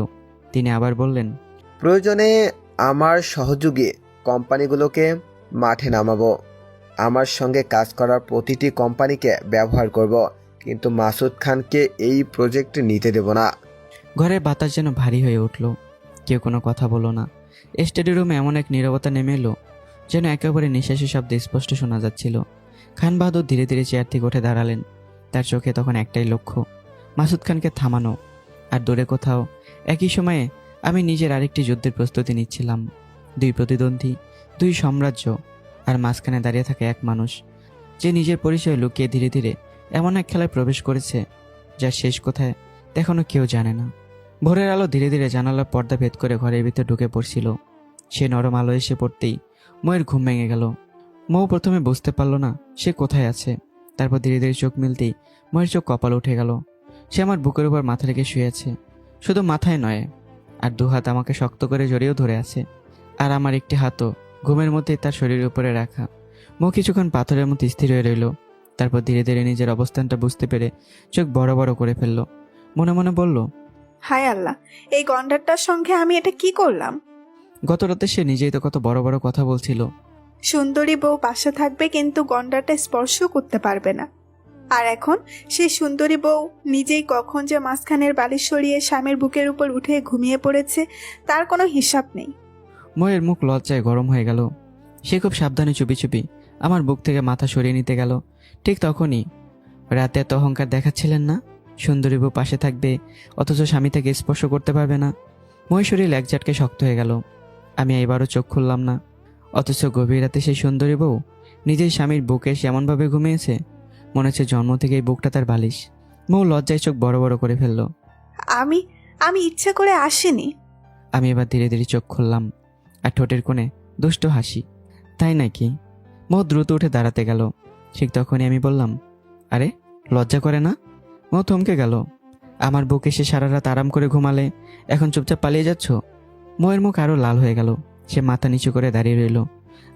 তিনি আবার বললেন, প্রয়োজনে আমার সহযোগী কোম্পানিগুলোকে মাঠে নামাবো, আমার সঙ্গে কাজ করার প্রতিটি কোম্পানিকে ব্যবহার করব, কিন্তু মাসুদ খানকে এই প্রজেক্টে নিতে দেব না। ঘরের বাতাস যেন ভারী হয়ে উঠল। কেউ কোনো কথা বলল না। স্টাডি রুমে এমন এক নীরবতা নেমে এলো যেন একেবারে নিঃশ্বাসী শব্দ স্পষ্ট শোনা যাচ্ছিল। খান বাহাদুর ধীরে ধীরে চেয়ার থেকে উঠে দাঁড়ালেন। তার চোখে তখন একটাই লক্ষ্য, মাসুদ খানকে থামানো। আর দূরে কোথাও একই সময়ে আমি নিজের আরেকটি যুদ্ধের প্রস্তুতি নিচ্ছিলাম। 2 প্রতিদ্বন্দ্বী, 2 সাম্রাজ্য, আর মাঝখানে দাঁড়িয়ে থাকা এক মানুষ যে নিজের পরিচয় লুকিয়ে ধীরে ধীরে এমন এক খেলায় প্রবেশ করেছে যার শেষ কোথায় এখনো কেউ জানে না। ভোরের আলো ধীরে ধীরে জানালার পর্দা ভেদ করে ঘরের ভিতর ঢুকে পড়ছিল। সে নরম আলো এসে পড়তেই ময়ের ঘুম ভেঙে গেল। মৌ প্রথমে বুঝতে পারল না সে কোথায় আছে। তারপর ধীরে ধীরে চোখ মিলতেই ময়ের চোখ কপাল উঠে গেল। সে আমার বুকের উপর মাথা রেখে শুয়ে আছে, শুধু মাথায় নয়, আর 2 হাত আমাকে শক্ত করে জড়িয়েও ধরে আছে। আর আমার একটি হাতও ঘুমের মধ্যেই তার শরীরের উপরে রাখা। মৌ কিছুক্ষণ পাথরের মতো স্থির হয়ে রইল। তারপর ধীরে ধীরে নিজের অবস্থানটা বুঝতে পেরে চোখ বড় বড় করে ফেলল। মনে মনে বলল, হায় আল্লাহ, এই গন্ডারটার সঙ্গে আমি এটা কি করলাম? গত রাতে সে নিজেই তো কত বড় বড় কথা বলছিল। সুন্দরী বউ পাশে থাকবে কিন্তু গন্ডারটা স্পর্শ করতে পারবে না। আর এখন সেই সুন্দরী বউ নিজেই কখন যে মাঝখানের বালিশ সরিয়ে স্বামীর বুকের উপর উঠে ঘুমিয়ে পড়েছে তার কোনো হিসাব নেই। ময়ের মুখ লজ্জায় গরম হয়ে গেল। সে খুব সাবধানে চুপি চুপি আমার বুক থেকে মাথা সরিয়ে নিতে গেল। ঠিক তখনই, রাতে এত অহংকার দেখাচ্ছিলেন না? সুন্দরী বউ পাশে থাকবে অথচ স্বামী তাকে স্পর্শ করতে পারবে না। ময়ের শরীর এক ঝটকে শক্ত হয়ে গেল। আমি এবারও চোখ খুললাম না। অথচ গভীর রাতে সেই সুন্দরী বউ নিজের স্বামীর বুকে এসে এমনভাবে ঘুমিয়েছে মনে হচ্ছে জন্ম থেকেই বুকটা তার বালিশ। মৌ লজ্জায় চোখ বড় বড় করে ফেলল। আমি আমি ইচ্ছা করে আসিনি। আমি এবার ধীরে ধীরে চোখ খুললাম আর ঠোঁটের কোণে দুষ্ট হাসি। তাই নাকি? মৌ দ্রুত উঠে দাঁড়াতে গেল। ঠিক তখনই আমি বললাম, আরে লজ্জা করে না? মৌ থমকে গেল। আমার বুকে এসে সারা রাত আরাম করে ঘুমালে এখন চুপচাপ পালিয়ে যাচ্ছ? মৌয়ের মুখ আরো লাল হয়ে গেল। সে মাথা নিচু করে দাঁড়িয়ে রইল।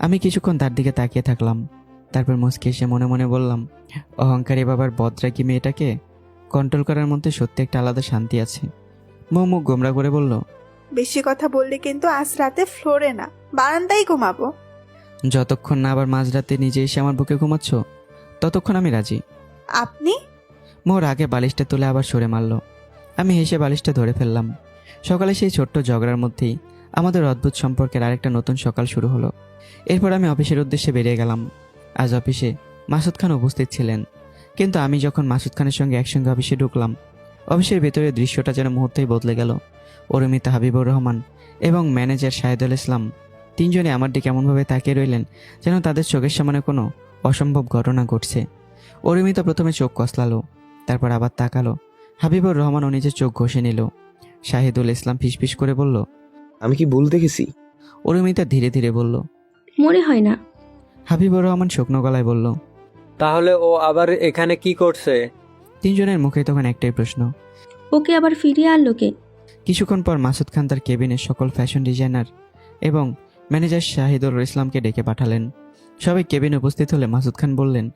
আমি কিছুক্ষণ তার দিকে তাকিয়ে থাকলাম। তারপর মুচকে এসে মনে মনে বললাম, অহংকারী বাবার বদরাগী মেয়েটাকে কন্ট্রোল করার মধ্যে সত্যি একটা আলাদা শান্তি আছে। মৌ মুখ গোমরা করে বলল, বেশি কথা বললে কিন্তু আজ রাতে ফ্লোরে না, বারান্দায় ঘুমাবো। যতক্ষণ না আবার মাঝরাতে নিজে এসে আমার বুকে ঘুমাচ্ছ ততক্ষণ আমি রাজি। আপনি? মোর আগে বালিশটা তুলে আবার সরে মারল। আমি হেসে বালিশটা ধরে ফেললাম। সকালে সেই ছোট্ট ঝগড়ার মধ্যেই আমাদের অদ্ভুত সম্পর্কের আরেকটা নতুন সকাল শুরু হলো। এরপর আমি অফিসের উদ্দেশ্যে বেরিয়ে গেলাম। আজ অফিসে মাসুদ খান উপস্থিত ছিলেন, কিন্তু আমি যখন মাসুদ খানের সঙ্গে একসঙ্গে অফিসে ঢুকলাম, অফিসের ভেতরের দৃশ্যটা যেন মুহূর্তেই বদলে গেল। অরুমিতা, হাবিবুর রহমান এবং ম্যানেজার শাহিদুল ইসলাম তিনজনে আমার দিকে এমনভাবে তাকিয়ে রইলেন যেন তাদের চোখের সামনে কোনো অসম্ভব ঘটনা ঘটছে। অরুমিতা প্রথমে চোখ কসলালো, তারপর আবার তাকালো। হাবিবুর রহমানও নিজের চোখ ঘষে নিল। শাহিদুল ইসলাম ফিসফিস করে বলল, আমি কি ভুল দেখেছি? অরুমিতা ধীরে ধীরে বলল, মনে হয় না। হাবিবুর রহমান শুকনো গলায় বলল, তাহলে ও আবার এখানে কি করছে? তিনজনের মুখে তখন একটাই প্রশ্ন, ওকে আবার ফিরিয়ে আনলো কে? কিছুক্ষণ পর মাসুদ খান তার কেবিনের সকল ফ্যাশন ডিজাইনার এবং ম্যানেজার শাহিদুল ইসলামকে ডেকে পাঠালেন। সবাই কেবিনে উপস্থিত হলে মাসুদ খান বললেন,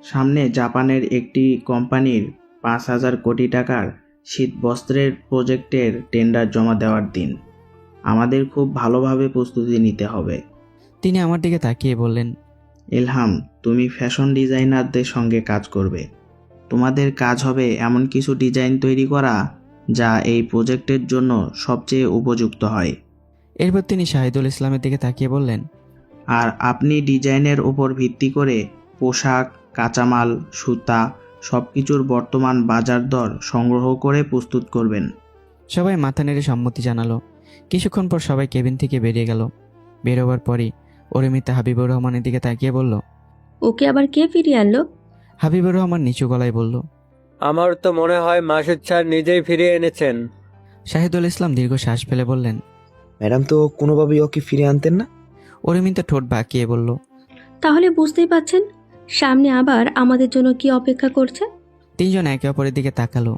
সামনে জাপানের একটি কোম্পানির 5,000 কোটি টাকার শীতবস্ত্রের প্রজেক্টের টেন্ডার জমা দেওয়ার দিন। আমাদের খুব ভালোভাবে প্রস্তুতি নিতে হবে। তিনি আমার দিকে তাকিয়ে বললেন, এলহাম, তুমি ফ্যাশন ডিজাইনারদের সঙ্গে কাজ করবে। তোমাদের কাজ হবে এমন কিছু ডিজাইন তৈরি করা যা এই প্রজেক্টের জন্য সবচেয়ে উপযুক্ত হয়। এরপর তিনি শাহিদুল ইসলামের দিকে তাকিয়ে বললেন, আর আপনি ডিজাইনের উপর ভিত্তি করে পোশাক, কাঁচামাল, সুতা সবকিছুর বর্তমান বাজার দর সংগ্রহ করে প্রস্তুত করবেন। সবাই মাথা নেড়ে সম্মতি জানালো। কিছুক্ষণ পর সবাই কেবিন থেকে বেরিয়ে গেল। বেরোবার পরই অরুমিতা হাবিবুর রহমানের দিকে তাকিয়ে বলল, ওকে আবার কে ফিরিয়ে আনলো? হাবিবুর রহমান নিচু গলায় বলল, আমার তো মনে হয় মাসুদ স্যার নিজেই ফিরিয়ে এনেছেন। শাহিদুল ইসলাম দীর্ঘ শ্বাস ফেলে বললেন, ম্যাডাম তো কোনোভাবেই ওকে ফিরে আনতেন না। অরুমিতা ঠোঁট বাঁকিয়ে বলল, তাহলে বুঝতেই পাচ্ছেন সামনে আবার আমাদের জন্য কি অপেক্ষা করছে। তিনজন একে অপরের দিকে তাকালো।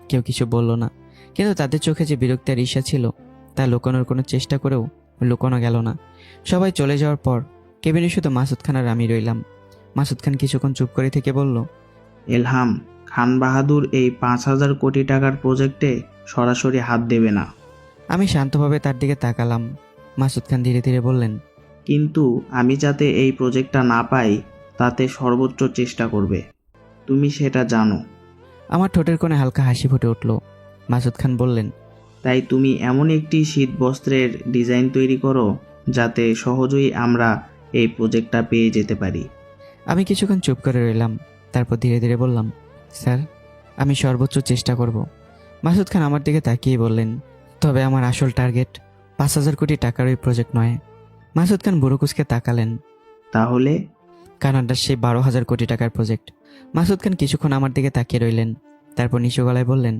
কেউ কিছু বলল না, কিন্তু তাদের চোখে যে বিরক্তি আর ঈর্ষা ছিল তা লুকানোর কোনো চেষ্টা করেও লুকানো গেল না। সবাই চলে যাওয়ার পর কেবিনে শুধু মাসুদ খান আর আমি রইলাম। মাসুদ খান কিছুক্ষণ চুপ করে থেকে বলল, এলহাম, খান বাহাদুর এই 5,000 কোটি টাকার প্রজেক্টে সরাসরি হাত দেবে না। আমি শান্তভাবে তার দিকে তাকালাম। মাসুদ খান ধীরে ধীরে বললেন, কিন্তু আমি যাতে এই প্রজেক্টটা না পাই তাতে সর্বোচ্চ চেষ্টা করবে। তুমি সেটা জানো। আমার ঠোঁটের কোণে হালকা হাসি ফুটে উঠল। মাসুদ খান বললেন, তাই তুমি এমন একটি শীতবস্ত্রের ডিজাইন তৈরি করো যাতে সহজেই আমরা এই প্রজেক্টটা পেয়ে যেতে পারি। আমি কিছুক্ষণ চুপ করে রইলাম। তারপর ধীরে ধীরে বললাম, স্যার, আমি সর্বোচ্চ চেষ্টা করব। মাসুদ খান আমার দিকে তাকিয়ে বললেন, তবে আমার আসল টার্গেট 5,000 কোটি টাকার ওই প্রজেক্ট নয়। মাসুদ খান বুড়োকুসকে তাকালেন, তাহলে? কানাডার সেই 12,000 কোটি টাকার প্রজেক্ট। মাসুদ খান কিছুক্ষণ আমার দিকে তাকিয়ে রইলেন, তারপর নিচু গলায় বললেন,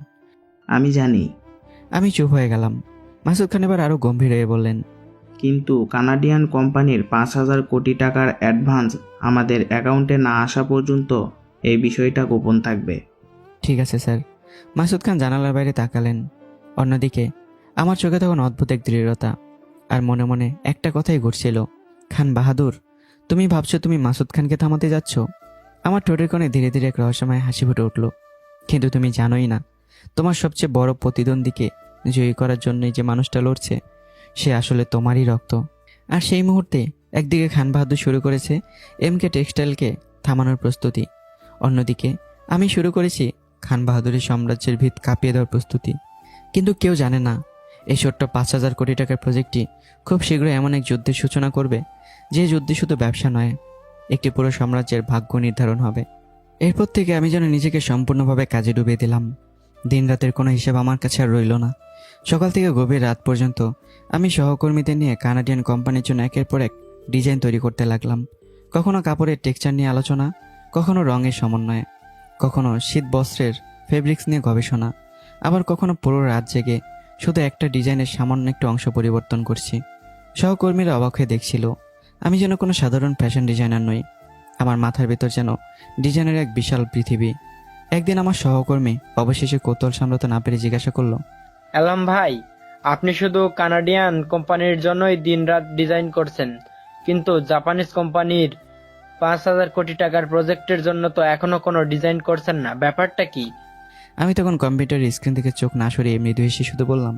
আমি জানি। আমি চুপ হয়ে গেলাম। মাসুদ খান এবার আরো গম্ভীর হয়ে বললেন, কিন্তু কানাডিয়ান কোম্পানির 5,000 কোটি টাকার অ্যাডভান্স আমাদের অ্যাকাউন্টে না আসা পর্যন্ত এই বিষয়টা গোপন থাকবে। ঠিক আছে স্যার। মাসুদ খান জানালার বাইরে তাকালেন। অন্যদিকে আমার চোখে তখন অদ্ভুত এক দৃঢ়তা, আর মনে মনে একটা কথাই ঘুরছিল, খান বাহাদুর, তুমি ভাবছো তুমি মাসুদ খানকে থামাতে যাচ্ছ? আমার ঠোঁটের কোণে ধীরে ধীরে এক রহস্যময় হাসি ফুটে উঠল। কিন্তু তুমি জানোই না, তোমার সবচেয়ে বড় প্রতিদ্বন্দ্বীকে জয়ী করার জন্যই যে মানুষটা লড়ছে সে আসলে তোমারই রক্ত। আর সেই মুহূর্তে একদিকে খান বাহাদুর শুরু করেছে এমকে টেক্সটাইলকে থামানোর প্রস্তুতি, অন্যদিকে আমি শুরু করেছি খান বাহাদুরের সাম্রাজ্যের ভিত কাঁপিয়ে দেওয়ার প্রস্তুতি। কিন্তু কেউ জানে না এই ছোট্ট 5,000 কোটি টাকার প্রজেক্টটি খুব শীঘ্রই এমন এক যুদ্ধের সূচনা করবে যে যুদ্ধে শুধু ব্যবসা নয়, একটি পুরো সাম্রাজ্যের ভাগ্য নির্ধারণ হবে। এরপর থেকে আমি যেন নিজেকে সম্পূর্ণভাবে কাজে ডুবিয়ে দিলাম। দিন রাতের কোনো হিসাব আমার কাছে আর রইল না। সকাল থেকে গভীর রাত পর্যন্ত আমি সহকর্মীদের নিয়ে কানাডিয়ান কোম্পানির জন্য একের পর এক ডিজাইন তৈরি করতে লাগলাম। কখনো কাপড়ের টেক্সচার নিয়ে আলোচনা, কখনো রঙের সমন্বয়, কখনো শীত বস্ত্রের ফেব্রিক্স নিয়ে গবেষণা, আবার কখনো পুরো রাত জেগে শুধু একটা ডিজাইনের সামান্য একটু অংশ পরিবর্তন করছি। সহকর্মীরা অবাক হয়ে দেখছিল। আমি যেন কোনো সাধারণ ফ্যাশন ডিজাইনার নই। আমার মাথার ভেতর যেন ডিজাইনের এক বিশাল পৃথিবী। একদিন আমার সহকর্মী অবশেষে কৌতূহল সামলাতে না পেরে জিজ্ঞাসা করলো, এলহাম ভাই, আপনি শুধু কানাডিয়ান কোম্পানির জন্যই দিনরাত ডিজাইন করছেন, কিন্তু জাপানিজ কোম্পানির 5,000 কোটি টাকার প্রজেক্টের জন্য তো এখনো কোনো ডিজাইন করছেন না, ব্যাপারটা কি? আমি তখন কম্পিউটারের স্ক্রিন থেকে চোখ না সরিয়ে মৃদু হেসে শুধু বললাম,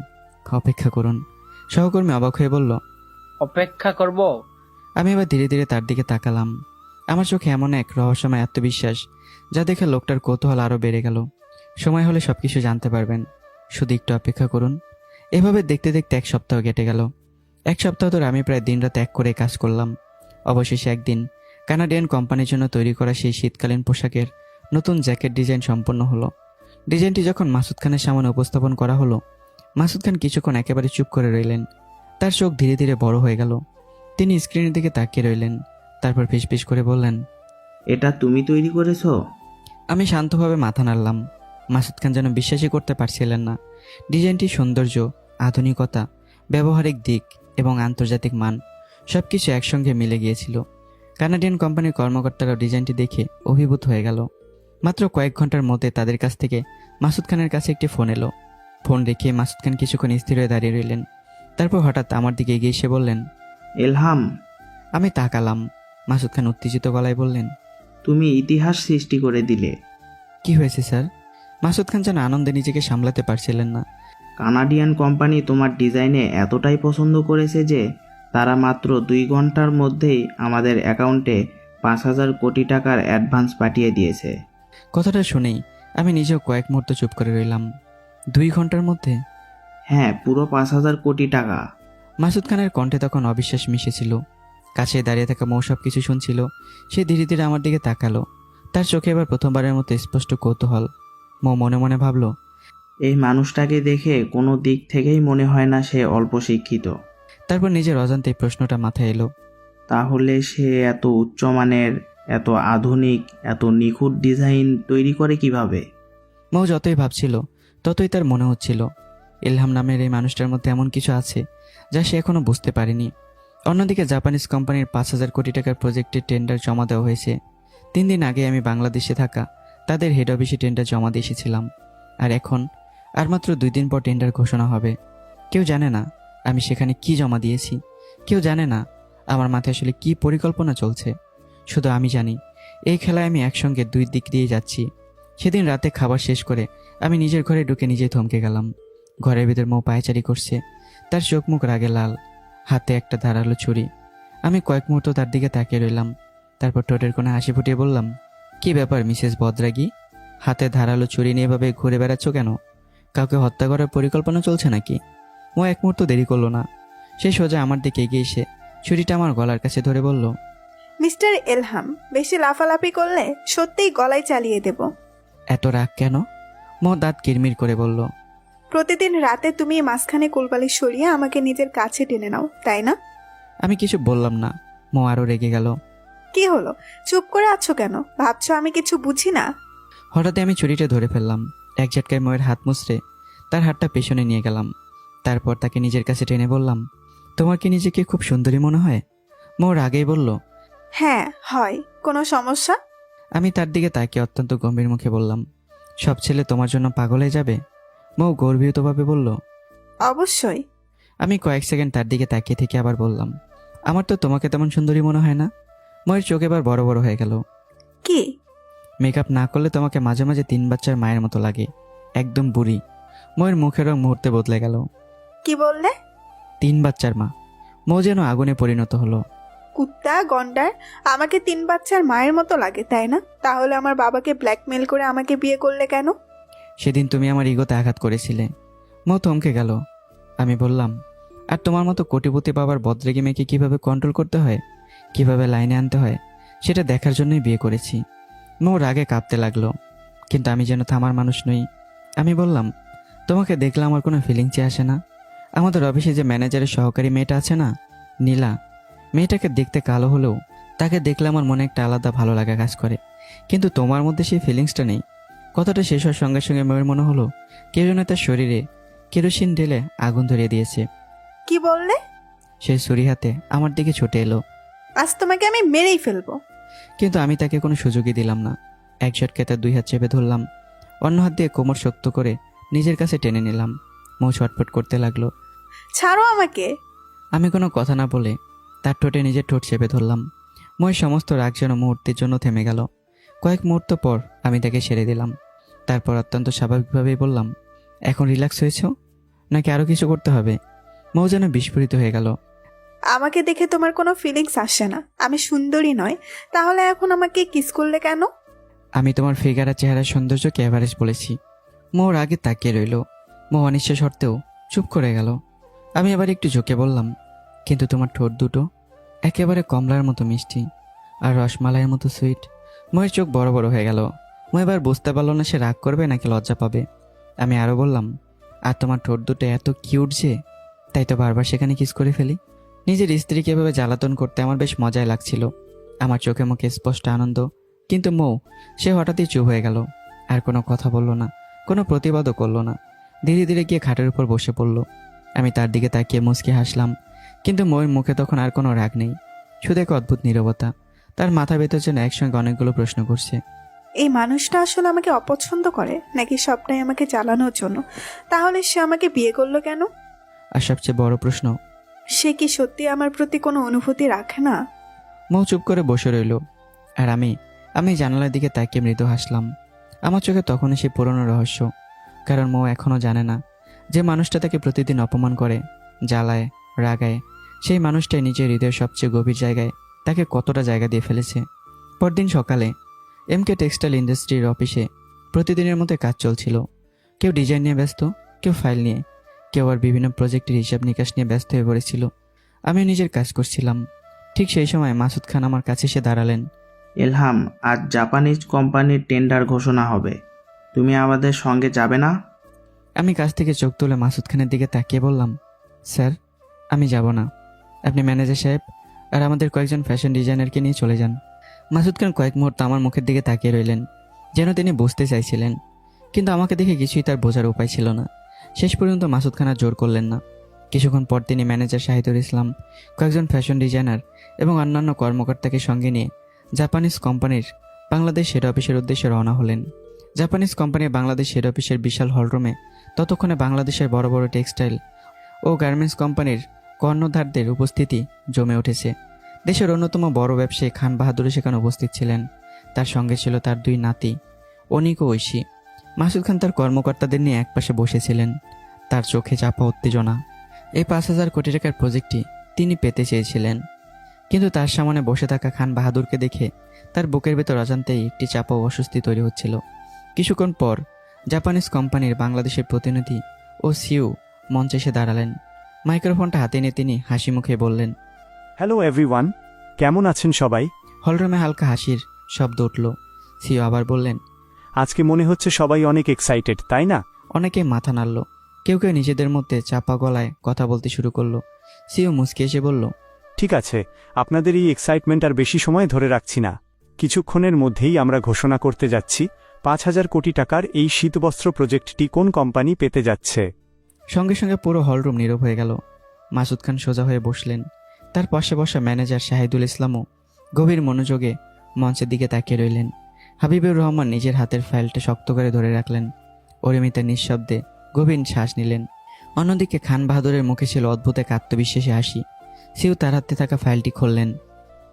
অপেক্ষা করুন। সহকর্মী অবাক হয়ে বলল, অপেক্ষা করব? আমি এবার ধীরে ধীরে তার দিকে তাকালাম। আমার চোখে এমন এক রহস্যময় আত্মবিশ্বাস, যা দেখে লোকটার কৌতূহল আরও বেড়ে গেল। সময় হলে সবকিছু জানতে পারবেন, শুধু একটু অপেক্ষা করুন। এভাবে দেখতে দেখতে 1 সপ্তাহ কেটে গেল। 1 সপ্তাহ ধরে আমি প্রায় দিনরাত এক করে কাজ করলাম। অবশেষে একদিন কানাডিয়ান কোম্পানির জন্য তৈরি করা সেই শীতকালীন পোশাকের নতুন জ্যাকেট ডিজাইন সম্পন্ন হলো। ডিজাইনটি যখন মাসুদ খানের সামনে উপস্থাপন করা হলো, মাসুদ খান কিছুক্ষণ একেবারে চুপ করে রইলেন। তার চোখ ধীরে ধীরে বড় হয়ে গেল। তিনি স্ক্রিনের দিকে তাকিয়ে রইলেন, তারপর ফিসফিস করে বললেন, এটা তুমি তৈরি করেছো? আমি শান্তভাবে মাথা নাড়লাম। মাসুদ খান যেন বিশ্বাসই করতে পারছিলেন না। ডিজাইনটির সৌন্দর্য, আধুনিকতা, ব্যবহারিক দিক এবং আন্তর্জাতিক মান সবকিছু একসঙ্গে মিলে গিয়েছিল। কানাডিয়ান কোম্পানির কর্মকর্তারা ডিজাইনটি দেখে অভিভূত হয়ে গেল। মাত্র কয়েক ঘন্টার মধ্যে তাদের কাছ থেকে মাসুদ খানের কাছে একটি ফোন এলো। ফোন রেখে মাসুদ খান কিছুক্ষণ স্থির হয়ে দাঁড়িয়ে রইলেন। তারপর হঠাৎ আমার দিকে এগিয়ে এসে বললেন, এলহাম। আমি তাকালাম। মাসুদ খান উত্তেজিত গলায় বললেন, তুমি ইতিহাস সৃষ্টি করে দিলে। কি হয়েছে স্যার? মাসুদ খান যেন আনন্দে নিজেকে সামলাতে পারছিলেন না। কানাডিয়ান কোম্পানি তোমার ডিজাইনে এতটাই পছন্দ করেছে যে তারা মাত্র 2 ঘন্টার মধ্যেই আমাদের অ্যাকাউন্টে 5,000 কোটি টাকার অ্যাডভান্স পাঠিয়ে দিয়েছে। কথাটা শুনেই আমি নিজেও কয়েক মুহূর্ত চুপ করে রইলাম। 2 ঘন্টার মধ্যে? হ্যাঁ, পুরো 5,000 কোটি টাকা। মাসুদ খানের কণ্ঠে তখন অবিশ্বাস মিশেছিল। কাছে দাঁড়িয়ে থাকা মৌ সব কিছু শুনছিল। সে ধীরে ধীরে আমার দিকে তাকালো। তার চোখে এবার প্রথমবারের মতো স্পষ্ট কৌতূহল। মৌ মনে মনে ভাবল, এই মানুষটাকে দেখে কোনো দিক থেকেই মনে হয় না সে অল্প শিক্ষিত। তারপর নিজের অজান্তে প্রশ্নটা মাথায় এলো, তাহলে সে এত উচ্চমানের, এত আধুনিক, এত নিখুঁত ডিজাইন তৈরি করে কিভাবে? মৌ যতই ভাবছিল ততই তার মনে হচ্ছিল ইলহাম নামের এই মানুষটার মধ্যে এমন কিছু আছে যা সে এখনো বুঝতে পারেনি। অন্যদিকে জাপানিজ কোম্পানির 5,000 কোটি টাকার প্রজেক্টের টেন্ডার জমা দেওয়া হয়েছে। 3 দিন আগে আমি বাংলাদেশে থাকা তাদের হেড অফিসে টেন্ডার জমা দিয়ে এসেছিলাম। আর এখন আর মাত্র 2 দিন পর টেন্ডার ঘোষণা হবে। কেউ জানে না আমি সেখানে কি জমা দিয়েছি। কেউ জানে না আমার মাথায় আসলে কি পরিকল্পনা চলছে। শুধু আমি জানি এই খেলায় আমি একসঙ্গে 2 দিক দিয়ে যাচ্ছি। সেদিন রাতে খাবার শেষ করে আমি নিজের ঘরে ঢুকে নিজেই থমকে গেলাম। ঘরের ভিতর মৌ পায়চারি করছে। তার চোখ মুখ রাগে লাল, হাতে একটা ধারালো ছুরি। আমি কয়েক মুহূর্ত তার দিকে তাকিয়ে রইলাম। তারপর ঠোঁটের কোণে হাসি ফুটিয়ে বললাম, কি ব্যাপার মিসেস বদরাগী? হাতে ধারালো ছুরি নিয়ে এভাবে ঘুরে বেড়াচ্ছ কেন? কাউকে হত্যা করার পরিকল্পনা চলছে নাকি? ও এক মুহূর্ত দেরি করলো না। সে সোজা আমার দিকে এগিয়ে এসে ছুরিটা আমার গলার কাছে ধরে বলল, মিস্টার এলহাম, বেশি লাফালাফি করলে সত্যিই গলায় চালিয়ে দেব। এত রাগ কেন? মৌ দাঁত কিরমির করে বলল, প্রতিদিন রাতে তুমি মাঝখানে কোলবালিশ সরিয়ে আমাকে নিজের কাছে টেনে নাও, তাই না? আমি কিছু বললাম না। মৌ আরো রেগে গেল। কি হলো, চুপ করে আছো কেন? ভাবছো আমি কিছু বুঝি না? হঠাৎ আমি ছুরিটা ধরে ফেললাম। এক ঝটকায় মৌয়ের হাত মুছড়ে তার হাতটা পেছনে নিয়ে গেলাম। তারপর তাকে নিজের কাছে টেনে বললাম, তোমার কি নিজেকে খুব সুন্দরী মনে হয়? মৌ রাগেই বলল, হ্যাঁ হয়। কোনো সমস্যা? আমি তার দিকে তাকিয়ে অত্যন্ত গম্ভীর মুখে বললাম, সব ছেলে তোমার জন্য পাগল হয়ে যাবে? মৌ গর্বিতভাবে বলল, অবশ্যই। আমি কয়েক সেকেন্ড তার দিকে তাকিয়ে থেকে আবার বললাম, আমার তো তোমাকে তেমন সুন্দরী মনে হয় না। ময়ের চোখ এবার বড় বড় হয়ে গেল। কি? মেকআপ না করলে তোমাকে মাঝে মাঝে 3 বাচ্চার মায়ের মতো লাগে, একদম বুড়ি। ময়ের মুখের রং মুহূর্তে বদলে গেল। কি বললে? 3 বাচ্চার মা। মৌ যেন আগুনে পরিণত হলো। কুত্তা গন্ডার, আমাকে 3 বাচ্চার মায়ের মতো লাগে, তাই না? তাহলে আমার বাবাকে ব্ল্যাকমেল করে আমাকে বিয়ে করলে কেন? সেদিন তুমি আমার ইগোতে আঘাত করেছিলে। মৌ থমকে গেল। আমি বললাম, আর তোমার মতো কোটিপতি বাবার বদরেগি মেয়েকে কিভাবে কন্ট্রোল করতে হয়, কিভাবে লাইনে আনতে হয়, সেটা দেখার জন্যই বিয়ে করেছি। মৌ রাগে কাঁপতে লাগলো, কিন্তু আমি যেন থামার মানুষ নই। আমি বললাম, তোমাকে দেখলে আমার কোনো ফিলিংসই আসে না। আমাদের অফিসে যে ম্যানেজারের সহকারী মেয়েটা আছে না, নীলা, মেয়েটাকে দেখতে কালো হলেও তাকে দেখলে আমার মনে একটা আলাদা ভালো লাগা কাজ করে, কিন্তু তোমার মধ্যে সেই ফিলিংসটা নেই। কথাটা শেষ হওয়ার সঙ্গে সঙ্গে মেয়ের মনে হলো কেউ যেন তার শরীরে কেরোসিন ঢেলে আগুন ধরিয়ে দিয়েছে। কি বললে? সেই ছুরি হাতে আমার দিকে ছুটে এলো, আজ তোমাকে আমি মেরেই ফেলবো। কিন্তু আমি তাকে কোনো সুযোগই দিলাম না। এক ঝটকে তার 2 হাত চেপে ধরলাম, অন্য হাত দিয়ে কোমর শক্ত করে নিজের কাছে টেনে নিলাম। মৌ ছটফট করতে লাগলো। ছাড়ো আমাকে। আমি কোনো কথা না বলে তার ঠোঁটে নিজের ঠোঁট চেপে ধরলাম। ময়ের সমস্ত রাগ যেন মুহূর্তের জন্য থেমে গেল। কয়েক মুহূর্ত পর আমি তাকে ছেড়ে দিলাম। তারপর অত্যন্ত স্বাভাবিকভাবেই বললাম, এখন রিল্যাক্স হয়েছ নাকি আরও কিছু করতে হবে? মৌ যেন বিস্ফোরিত হয়ে গেল। আমাকে দেখে তোমার কোনো ফিলিংস আসে না? আমি সুন্দরী নয়, তাহলে এখন আমাকে কিস করলে কেন? আমি তোমার ফিগার আর চেহারার সৌন্দর্যকে এভারেজ বলেছি। মৌর আগে তাকিয়ে রইল। মৌ অনিশ্চয় শর্তেও চুপ করে গেল। আমি এবার একটু ঝুঁকে বললাম, কিন্তু তোমার ঠোঁট দুটো একেবারে কমলার মতো মিষ্টি আর রসমালাইয়ের মতো সুইট। ময়ের চোখ বড় বড় হয়ে গেল। মৌ এবার বুঝতে পারল না সে রাগ করবে নাকি লজ্জা পাবে। আমি আরও বললাম, আর তোমার ঠোঁট দুটো এত কিউট যে তাই তো বারবার সেখানে কিস করে ফেলি। নিজের স্ত্রীকে এভাবে জ্বালাতন করতে আমার বেশ মজাই লাগছিল। আমার চোখে মুখে স্পষ্ট আনন্দ। কিন্তু মৌ, সে হঠাৎই চুপ হয়ে গেল। আর কোনো কথা বলল না, কোনো প্রতিবাদও করলো না। ধীরে ধীরে গিয়ে খাটের উপর বসে পড়ল। আমি তার দিকে তাকিয়ে মুচকি হাসলাম, কিন্তু মৌয়ের মুখে তখন আর কোনো রাগ নেই, শুধু এক অদ্ভুত নীরবতা। তার মাথা ভেতর যেন একসঙ্গে অনেকগুলো প্রশ্ন করছে। এই মানুষটা আসলে আমাকে অপছন্দ করে নাকি সবটাই আমাকে জ্বালানোর জন্য? তাহলে সে আমাকে বিয়ে করলো কেন? আর সবচেয়ে বড় প্রশ্ন, সে কি সত্যি আমার প্রতি কোনো অনুভূতি রাখে না? মৌ চুপ করে বসে রইল। আর আমি জানালার দিকে তাকিয়ে মৃদু হাসলাম। আমার চোখে তখনই সে পুরনো রহস্য। কারণ মৌ এখনও জানে না যে মানুষটা তাকে প্রতিদিন অপমান করে, জ্বালায়, রাগায়, সেই মানুষটাই নিজের হৃদয়ের সবচেয়ে গভীর জায়গায় তাকে কতটা জায়গা দিয়ে ফেলেছে। পরদিন সকালে এমকে টেক্সটাইল ইন্ডাস্ট্রির অফিসে প্রতিদিনের মতো কাজ চলছিল। কেউ ডিজাইন নিয়ে ব্যস্ত, কেউ ফাইল নিয়ে, কেউ আর বিভিন্ন প্রজেক্টের হিসাব নিকাশ নিয়ে ব্যস্ত হয়ে পড়েছিল। আমি নিজের কাজ করছিলাম। ঠিক সেই সময় মাসুদ খান আমার কাছে এসে দাঁড়ালেন। এলহাম, আজ জাপানিজ কোম্পানির টেন্ডার ঘোষণা হবে, তুমি আমাদের সঙ্গে যাবে না? আমি কাছ থেকে চোখ তুলে মাসুদ খানের দিকে তাকিয়ে বললাম, স্যার, আমি যাব না। আপনি ম্যানেজার সাহেব আর আমাদের কয়েকজন ফ্যাশন ডিজাইনারকে নিয়ে চলে যান। মাসুদ খান কয়েক মুহূর্ত আমার মুখের দিকে তাকিয়ে রইলেন, যেন তিনি বুঝতে চাইছিলেন, কিন্তু আমাকে দেখে কিছুই তার বোঝার উপায় ছিল না। শেষ পর্যন্ত মাসুদ খান আর জোর করলেন না। কিছুক্ষণ পর তিনি ম্যানেজার শাহিদুল ইসলাম, কয়েকজন ফ্যাশন ডিজাইনার এবং অন্যান্য কর্মকর্তাকে সঙ্গে নিয়ে জাপানিজ কোম্পানির বাংলাদেশ হেড অফিসের উদ্দেশ্যে রওনা হলেন। জাপানিজ কোম্পানির বাংলাদেশ হেড অফিসের বিশাল হলরুমে ততক্ষণে বাংলাদেশের বড় বড় টেক্সটাইল ও গার্মেন্টস কোম্পানির কর্ণধারদের উপস্থিতি জমে উঠেছে। দেশের অন্যতম বড় ব্যবসায়ী খান বাহাদুর সেখানে উপস্থিত ছিলেন। তার সঙ্গে ছিল তার 2 নাতি, অনিক ও ঐশী। মাসুদ খান তার কর্মকর্তাদের নিয়ে একপাশে বসেছিলেন, তার চোখে চাপা উত্তেজনা। এই 5,000 কোটি টাকার প্রজেক্টটি তিনি পেতে চেয়েছিলেন, কিন্তু তার সামনে বসে থাকা খান বাহাদুরকে দেখে তার বুকের ভেতর অজান্তেই একটি চাপা ও অস্বস্তি তৈরি হচ্ছিল। কিছুক্ষণ পর জাপানিজ কোম্পানির বাংলাদেশের প্রতিনিধি ও সিইও মঞ্চে এসে দাঁড়ালেন। মাইক্রোফোনটা হাতে নিয়ে তিনি হাসি মুখে বললেন, হ্যালো এভরিওয়ান, কেমন আছেন সবাই? হলরুমে হালকা হাসির শব্দ উঠল। সিইও আবার বললেন, আজকে মনে হচ্ছে সবাই অনেক এক্সাইটেড, তাই না? অনেকে মাথা নাড়ল, কেউ কেউ নিজেদের মধ্যে চাপা গলায় কথা বলতে শুরু করলো। সিইও মুচকি এসে বলল, ঠিক আছে, আপনাদের এই এক্সাইটমেন্ট আর বেশি সময় ধরে রাখছি না। কিছুক্ষণের মধ্যেই আমরা ঘোষণা করতে যাচ্ছি 5,000 কোটি টাকার এই শীতবস্ত্র প্রজেক্টটি কোন কোম্পানি পেতে যাচ্ছে। সঙ্গে সঙ্গে পুরো হলরুম নীরব হয়ে গেল। মাসুদ খান সোজা হয়ে বসলেন। তার পাশে বসা ম্যানেজার শাহিদুল ইসলামও গভীর মনোযোগে মঞ্চের দিকে তাকিয়ে রইলেন। হাবিবুর রহমান নিজের হাতের ফাইলটা শক্ত করে ধরে রাখলেন। অরিমিতা নিঃশব্দে গভীর শ্বাস নিলেন। অন্যদিকে খান বাহাদুরের মুখে ছিল অদ্ভুত এক আত্মবিশ্বাসী হাসি। সিইও তার হাতে থাকা ফাইলটি খুললেন।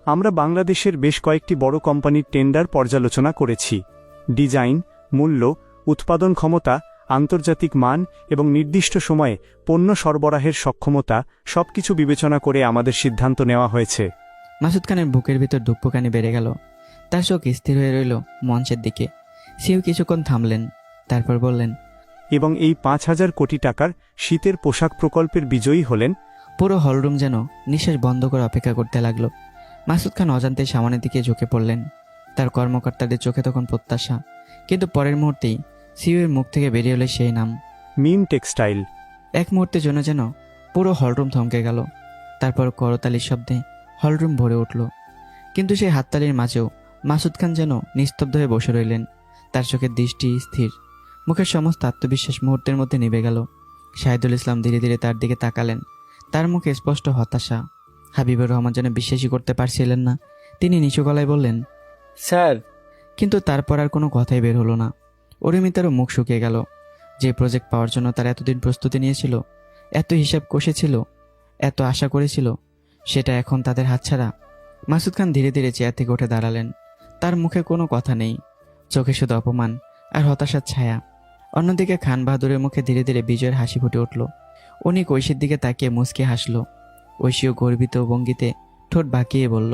আমরা বাংলাদেশের বেশ কয়েকটি বড় কোম্পানির টেন্ডার পর্যালোচনা করেছি। ডিজাইন, মূল্য, উৎপাদন ক্ষমতা, আন্তর্জাতিক মান এবং নির্দিষ্ট সময়ে পণ্য সরবরাহের সক্ষমতা সবকিছু বিবেচনা করে আমাদের সিদ্ধান্ত নেওয়া হয়েছে। মাসুদ খানের বুকের ভিতর দুঃখকানি বেড়ে গেল। তার চোখ স্থির হয়ে রইল মঞ্চের দিকে। সিইও কিছুক্ষণ থামলেন, তারপর বললেন, এবং এই 5,000 কোটি টাকার শীতের পোশাক প্রকল্পের বিজয়ী হলেন। পুরো হলরুম যেন নিঃশ্বাস বন্ধ করে অপেক্ষা করতে লাগলো। মাসুদ খান অজান্তে সামনের দিকে ঝুঁকে পড়লেন। তার কর্মকর্তাদের চোখে তখন প্রত্যাশা, কিন্তু পরের মুহূর্তেই সিইও এর মুখ থেকে বেরিয়ে এলো সেই নাম, মিম টেক্সটাইল। এক মুহূর্তের জন্য যেন পুরো হলরুম থমকে গেল। তারপর করতালির শব্দে হলরুম ভরে উঠল। কিন্তু সেই হাততালির মাঝেও মাসুদ খান যেন নিস্তব্ধ হয়ে বসে রইলেন। তার চোখের দৃষ্টি স্থির, মুখের সমস্ত আত্মবিশ্বাস মুহূর্তের মধ্যে নিভে গেল। শাহিদুল ইসলাম ধীরে ধীরে তার দিকে তাকালেন। তার মুখে স্পষ্ট হতাশা। হাবিবুর রহমান যেন বিশ্বাসই করতে পারছিলেন না। তিনি নিচু গলায় বললেন, স্যার। কিন্তু তারপর আর কোনো কথাই বের হলো না। অরুমিতারও মুখ শুকিয়ে গেল। যে প্রজেক্ট পাওয়ার জন্য তার এতদিন প্রস্তুতি নিয়েছিল, এত হিসাব কষেছিল, এত আশা করেছিল, সেটা এখন তাদের হাতছাড়া। মাসুদ খান ধীরে ধীরে চেয়ার থেকে উঠে দাঁড়ালেন। তার মুখে কোনো কথা নেই, চোখে শুধু অপমান আর হতাশার ছায়া। অন্যদিকে খান বাহাদুরের মুখে ধীরে ধীরে বিজয়ের হাসি ফুটে উঠল। উনি ঐশীর দিকে তাকিয়ে মুচকে হাসল। ঐশীও গর্বিত ভঙ্গিতে ঠোঁট বাঁকিয়ে বলল,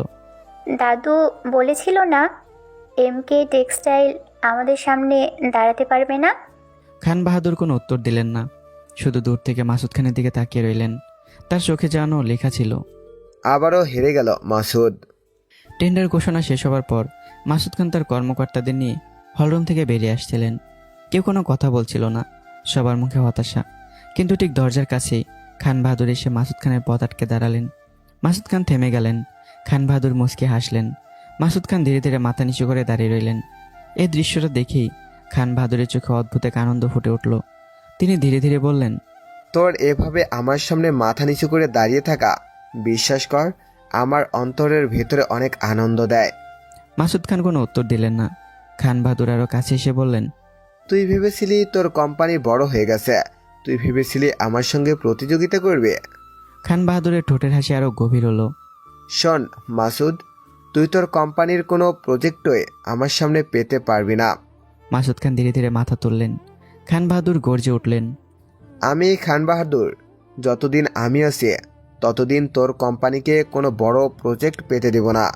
দাদু বলেছিল না এমকে টেক্সটাইল আমাদের সামনে দাঁড়াতে পারবে না? খান বাহাদুর কোনো উত্তর দিলেন না, শুধু দূর থেকে মাসুদ খানের দিকে তাকিয়ে রইলেন। তার চোখে যেন লেখা ছিল। আবারও হেরে গেল মাসুদ। টেন্ডার ঘোষণা শেষ হবার পর মাসুদ খান তার কর্মকর্তাদের নিয়ে হলরুম থেকে বেরিয়ে আসছিলেন। কেউ কোনো কথা বলছিল না, সবার মুখে হতাশা। কিন্তু ঠিক দরজার কাছেই খান বাহাদুর এসে মাসুদ খানের পথ আটকে দাঁড়ালেন। মাসুদ খান থেমে গেলেন। খান বাহাদুর মুচকে হাসলেন। মাসুদ খান ধীরে ধীরে মাথা নিচু করে দাঁড়িয়ে রইলেন। এই দৃশ্যটা দেখেই খান বাহাদুরের চোখে অদ্ভুত এক আনন্দ ফুটে উঠল। তিনি ধীরে ধীরে বললেন, তোর এভাবে আমার সামনে মাথা নিচু করে দাঁড়িয়ে থাকা, বিশ্বাস কর, আমার অন্তরের ভেতরে অনেক আনন্দ দেয়। মাসুদ খান কোনো উত্তর দিলেন না। খান বাহাদুর আরও কাছে এসে বললেন, তুই ভেবেছিলি তোর কোম্পানি বড় হয়ে গেছে, তুই ভেবেছিলি আমার সঙ্গে প্রতিযোগিতা করবে। খান বাহাদুরের ঠোঁটের হাসি আরও গভীর হলো। শোন মাসুদ, তুই তোর কোম্পানির কোনো প্রজেক্টই আমার সামনে পেতে পারবি না। মাসুদ খান ধীরে ধীরে মাথা তুললেন। খান বাহাদুর গর্জে উঠলেন, আমি খান বাহাদুর, যতদিন আমি আছি ততদিন তোর কোম্পানিকে কোনো বড় প্রজেক্ট পেতে দেব না।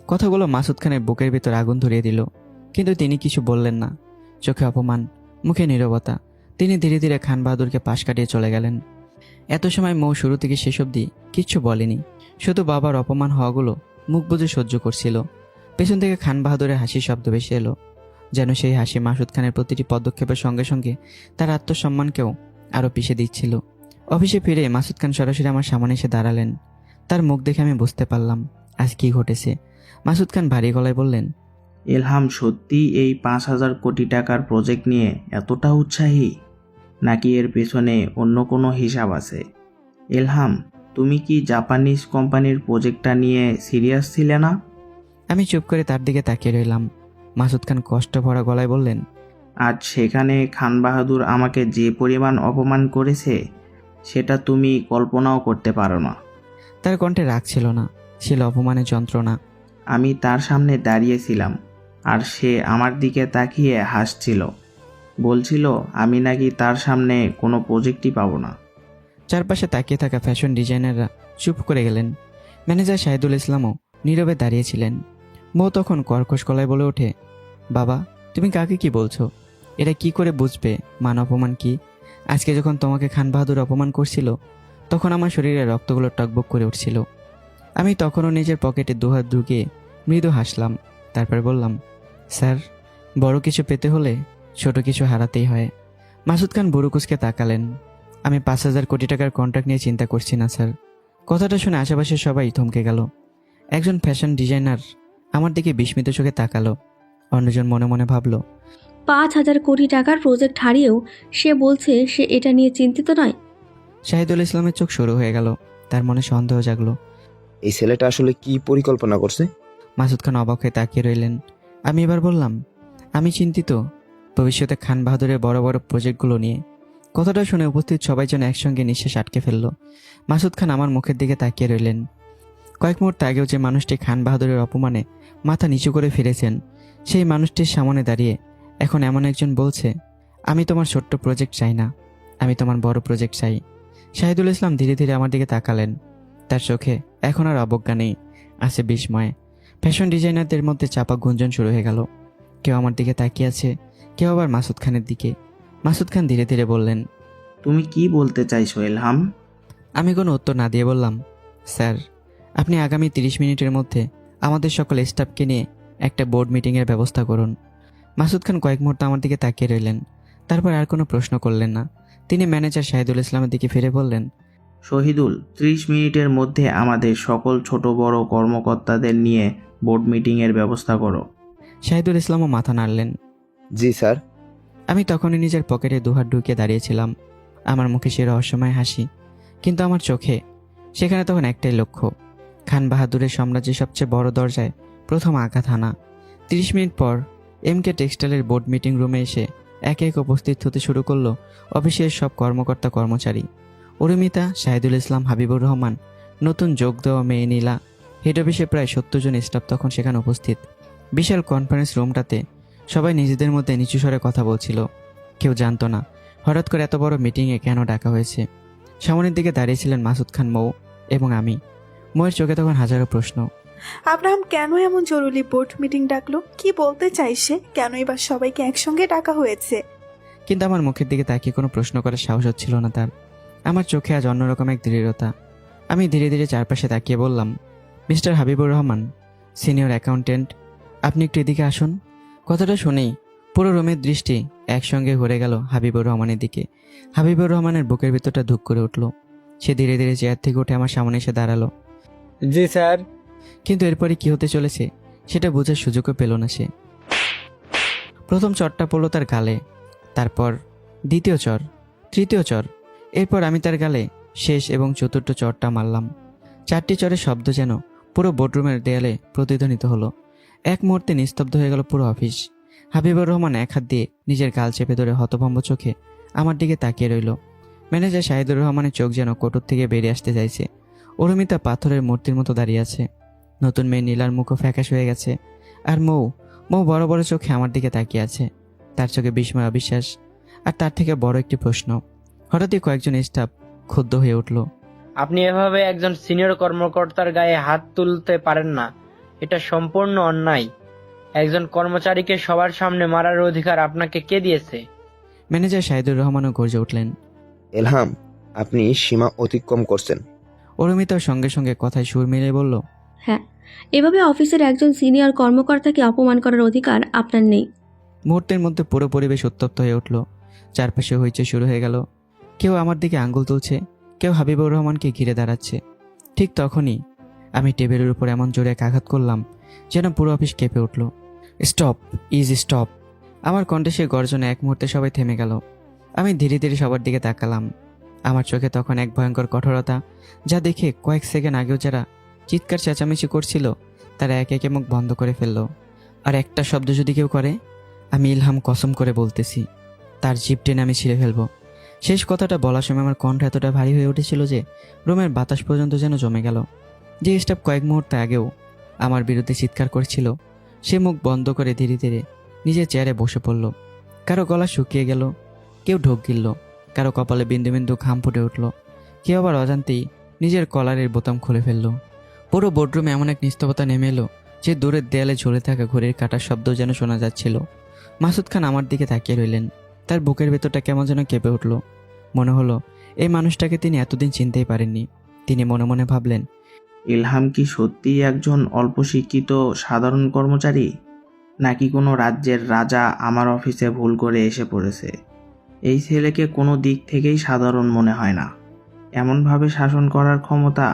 কথাগুলো মাসুদ খানের বুকের ভিতর আগুন ধরিয়ে দিল। কিন্তু তিনি কিছু বললেন না। চোখে অপমান, মুখে নীরবতা। তিনি ধীরে ধীরে খান বাহাদুরকে পাশ কাটিয়ে চলে গেলেন। এত সময় মৌ শুরু থেকে শেষ অবধি কিচ্ছু বলেনি, শুধু বাবার অপমান হওয়াগুলো মুখ বুজে সহ্য করছিল। পেছন থেকে খান বাহাদুরের হাসির শব্দ ভেসে এলো, যেন সেই হাসি মাসুদ খানের প্রতিটি পদক্ষেপের সঙ্গে সঙ্গে তার আত্মসম্মানকেও আরও পিষে দিচ্ছিল। অফিসে ফিরে মাসুদ খান সরাসরি আমার সামনে এসে দাঁড়ালেন। তার মুখ দেখে আমি বুঝতে পারলাম আজ কী ঘটেছে। মাসুদ খান ভারী গলায় বললেন, এলহাম সত্যি এই 5,000 কোটি টাকার প্রজেক্ট নিয়ে এতটা উৎসাহী, নাকি এর পেছনে অন্য কোনো হিসাব আছে? এলহাম, তুমি কি জাপানিজ কোম্পানির প্রজেক্টটা নিয়ে সিরিয়াস ছিলে না? আমি চুপ করে তার দিকে তাকিয়ে রইলাম। মাসুদ খান কষ্ট ভরা গলায় বললেন, আজ সেখানে খান বাহাদুর আমাকে যে পরিমাণ অপমান করেছে সেটা তুমি কল্পনাও করতে পারো না। তার কণ্ঠে রাগ ছিল না, ছিল অপমানের যন্ত্রণা। আমি তার সামনে দাঁড়িয়েছিলাম আর সে আমার দিকে তাকিয়ে হাসছিল, বলছিল আমি নাকি তার সামনে কোনো প্রজেক্টই পাবো না। চারপাশে তাকিয়ে থাকা ফ্যাশন ডিজাইনাররা চুপ করে গেলেন। ম্যানেজার শাহিদুল ইসলামও নীরবে দাঁড়িয়েছিলেন। মৌ তখন কর্কশ গলায় বলে ওঠে, বাবা, তুমি কাকে কি বলছো? এটা কি করে বুঝবে মান অপমান কি? আজকে যখন তোমাকে খান বাহাদুর অপমান করছিল, তখন আমার শরীরে রক্তগুলো টকবক করে উঠছিল। আমি তখনও নিজের পকেটে দুহাত ঢুকিয়ে মৃদু হাসলাম। তারপর বললাম, স্যার, বড় কিছু পেতে হলে ছোট কিছু হারাতেই হয়। মাসুদ খান বুড়ুকুসকে তাকালেন। আমি 5,000 কোটি টাকার কন্ট্রাক্ট নিয়ে চিন্তা করছি না স্যার। কথাটা শুনে আশেপাশে সবাই থমকে গেল। একজন ফ্যাশন ডিজাইনার আমার দিকে বিস্মিত চোখে তাকালো। অন্যজন মনে মনে ভাবল, 5,000 কোটি টাকার প্রজেক্ট হারিয়েও সে বলছে সে এটা নিয়ে চিন্তিত নয়। শাহিদুল ইসলামের চোখ শুরু হয়ে গেল। তার মনে সন্দেহ জাগলো। এই ছেলেটা আসলে কি পরিকল্পনা করছে? মাসুদ খান অবাক হয়ে তাকিয়ে রইলেন। আমি এবার বললাম, আমি চিন্তিত ভবিষ্যতে খান বাহাদুরের বড় বড় প্রজেক্টগুলো নিয়ে। কথাটা শুনে উপস্থিত সবাই যেন একসঙ্গে নিঃশ্বাস আটকে ফেলল। মাসুদ খান আমার মুখের দিকে তাকিয়ে রইলেন। কয়েক মুহূর্ত আগেও যে মানুষটি খান বাহাদুরের অপমানে মাথা নিচু করে ফিরেছেন, সেই মানুষটির সামনে দাঁড়িয়ে এখন এমন একজন বলছে, আমি তোমার ছোট্ট প্রজেক্ট চাই না, আমি তোমার বড় প্রজেক্ট চাই। শাহিদুল ইসলাম ধীরে ধীরে আমার দিকে তাকালেন। তার চোখে এখন আর অবজ্ঞা নেই, আছে বিস্ময়। ফ্যাশন ডিজাইনারদের মধ্যে চাপা গুঞ্জন শুরু হয়ে গেল। কেউ আমার দিকে তাকিয়ে আছে, কেউ আবার মাসুদ খানের দিকে। মাসুদ খান ধীরে ধীরে বললেন, তুমি কি বলতে চাইছো এলহাম? আমি কোনো উত্তর না দিয়ে বললাম, স্যার, আপনি আগামী 30 মিনিটের মধ্যে আমাদের সকল স্টাফকে নিয়ে একটা বোর্ড মিটিংয়ের ব্যবস্থা করুন। মাসুদ খান কয়েক মুহূর্ত আমার দিকে তাকিয়ে রইলেন। তারপর আর কোনো প্রশ্ন করলেন না। তিনি ম্যানেজার শাহিদুল ইসলামের দিকে ফিরে বললেন, শহীদুল, 30 মিনিটের মধ্যে আমাদের সকল ছোট বড় কর্মকর্তাদের নিয়ে বোর্ড মিটিংয়ের ব্যবস্থা করো। শাহিদুল ইসলামও মাথা নাড়লেন। জি স্যার। আমি তখনই নিজের পকেটে দুহাত ঢুকিয়ে দাঁড়িয়েছিলাম। আমার মুখে সে রহস্যময় হাসি, কিন্তু আমার চোখে সেখানে তখন একটাই লক্ষ্য, খান বাহাদুরের সাম্রাজ্যের সবচেয়ে বড় দরজায় প্রথম আঘাত হানা। 30 মিনিট পর এমকে টেক্সটাইলের বোর্ড মিটিং রুমে এসে একে এক উপস্থিত হতে শুরু করলো অফিসের সব কর্মকর্তা কর্মচারী। অরুমিতা, শাহিদুল ইসলাম, হাবিবুর রহমান, নতুন যোগ দেওয়া মেয়ে নীলা, হেড অফিসে প্রায় 70 জন স্টাফ তখন সেখানে উপস্থিত। বিশাল কনফারেন্স রুমটাতে সবাই নিজেদের মধ্যে নিচু স্বরে কথা বলছিল। কেউ জানতো না হঠাৎ করে এত বড় মিটিংয়ে কেন ডাকা হয়েছে। সামনের দিকে দাঁড়িয়েছিলেন মাসুদ খান, মৌ এবং আমি। মৌয়ের চোখে তখন হাজারো প্রশ্ন। আব্রাহাম কেন এমন জরুরি বোর্ড মিটিং ডাকলো? কি বলতে চাইছে? কেনই বা সবাইকে একসঙ্গে ডাকা হয়েছে? কিন্তু আমার মুখের দিকে তাকিয়ে কোনো প্রশ্ন করার সাহস হচ্ছিল না তার। আমার চোখে আজ অন্যরকম এক দৃঢ়তা। আমি ধীরে ধীরে চারপাশে তাকিয়ে বললাম, mister Habibur Rahman, senior accountant, আপনি একটু এদিকে আসুন। কথাটা শুনেই পুরো রুমের দৃষ্টি একসঙ্গে ঘুরে গেল হাবিবুর রহমানের দিকে। হাবিবুর রহমানের বুকের ভিতরটা ধুক করে উঠল। সে ধীরে ধীরে চেয়ার থেকে উঠে আমার সামনে এসে দাঁড়ালো। জি স্যার। কিন্তু এরপরে কি হতে চলেছে সেটা বোঝার সুযোগও পেল না সে। প্রথম চরটা পড়লো তার গালে, তারপর দ্বিতীয় চর, তৃতীয় চর, এরপর আমি তার গালে শেষ এবং চতুর্থ চরটা মারলাম। 4টি চরের শব্দ যেন পুরো বোর্ডরুমের দেয়ালে প্রতিধ্বনিত হলো। এক মুহূর্তে নিস্তব্ধ হয়ে গেল পুরো অফিস। হাবিবুর রহমান এক হাত দিয়ে নিজের গাল চেপে ধরে হতভম্ব চোখে আমার দিকে তাকিয়ে রইল। ম্যানেজার শাহিদুর রহমানের চোখ যেন কোটর থেকে বেরিয়ে আসতে চাইছে। অরুমিতা পাথরের মূর্তির মতো দাঁড়িয়ে আছে। নতুন মেয়ে নীলার মুখও ফ্যাকাশ হয়ে গেছে। আর মৌ বড় বড় চোখে আমার দিকে তাকিয়ে আছে। তার চোখে বিস্ময়, অবিশ্বাস, আর তার থেকে বড় একটি প্রশ্ন। হঠাৎই কয়েকজন স্টাফ ক্ষুব্ধ হয়ে উঠল। আপনি এভাবে একজন সিনিয়র কর্মকর্তার গায়ে হাত তুলতে পারেন না, এটা সম্পূর্ণ অন্যায়। একজন কর্মচারীকে সবার সামনে মারার অধিকার আপনাকে কে দিয়েছে? ম্যানেজার শাহিদুর রহমানও গর্জে উঠলেন। এলহাম, আপনি সীমা অতিক্রম করছেন। অরুমিতার সঙ্গে সঙ্গে কথায় সুর মিলিয়ে বলল, হ্যাঁ, এভাবে অফিসের একজন সিনিয়র কর্মকর্তাকে অপমান করার অধিকার আপনার নেই। মুহূর্তের মধ্যে পুরো পরিবেশ উত্তপ্ত হয়ে উঠল। চারপাশে হইচই শুরু হয়ে গেল। কেউ আমার দিকে আঙ্গুল তুলছে, কেউ হাবিবুর রহমানকে ঘিরে দাঁড়াচ্ছে। ঠিক তখনই আমি টেবিলের উপর এমন জোরে এক আঘাত করলাম যেন পুরো অফিস কেঁপে উঠল। Stop, is stop. আমার কণ্ঠে সে গর্জনে এক মুহূর্তে সবাই থেমে গেল। আমি ধীরে ধীরে সবার দিকে তাকালাম। আমার চোখে তখন এক ভয়ঙ্কর কঠোরতা, যা দেখে কয়েক সেকেন্ড আগেও যারা চিৎকার চেঁচামেচি করছিল তারা এক একে মুখ বন্ধ করে ফেলল। আর একটা শব্দ যদি কেউ করে, আমি ইলহাম কসম করে বলতেছি, তার জিভ টেনে আমি ছিঁড়ে ফেলবো। শেষ কথাটা বলার সময় আমার কণ্ঠ এতটা ভারী হয়ে উঠেছিল যে রুমের বাতাস পর্যন্ত যেন জমে গেল। যে স্টাফ কয়েক মুহূর্ত আগেও আমার বিরুদ্ধে চিৎকার করছিল, সে মুখ বন্ধ করে ধীরে ধীরে নিজের চেয়ারে বসে পড়ল। কারো গলা শুকিয়ে গেল, কেউ ঢোক গিলল, কারো কপালে বিন্দু বিন্দু ঘাম ফুটে উঠল, কেউ আবার অজান্তেই নিজের কলারের বোতাম খুলে ফেলল। পুরো বোর্ডরুমে এমন এক নিস্তব্ধতা নেমে এলো যে দূরের দেয়ালে ঝুলে থাকা ঘড়ির কাঁটার শব্দ যেন শোনা যাচ্ছিল। মাসুদ খান আমার দিকে তাকিয়ে রইলেন। তার বুকের ভেতরটা কেমন যেন কেঁপে উঠল। মনে হলো এই মানুষটাকে তিনি এতদিন চিনতেই পারেননি। তিনি মনে মনে ভাবলেন, ইলহাম কি সত্যিই একজন অল্প শিক্ষিত সাধারণ কর্মচারী, নাকি কোনো রাজ্যের রাজা আমার অফিসে ভুল করে এসে পড়েছে? এই ছেলেকে কোনো দিক থেকেই সাধারণ মনে হয় না। এমনভাবে শাসন করার ক্ষমতা,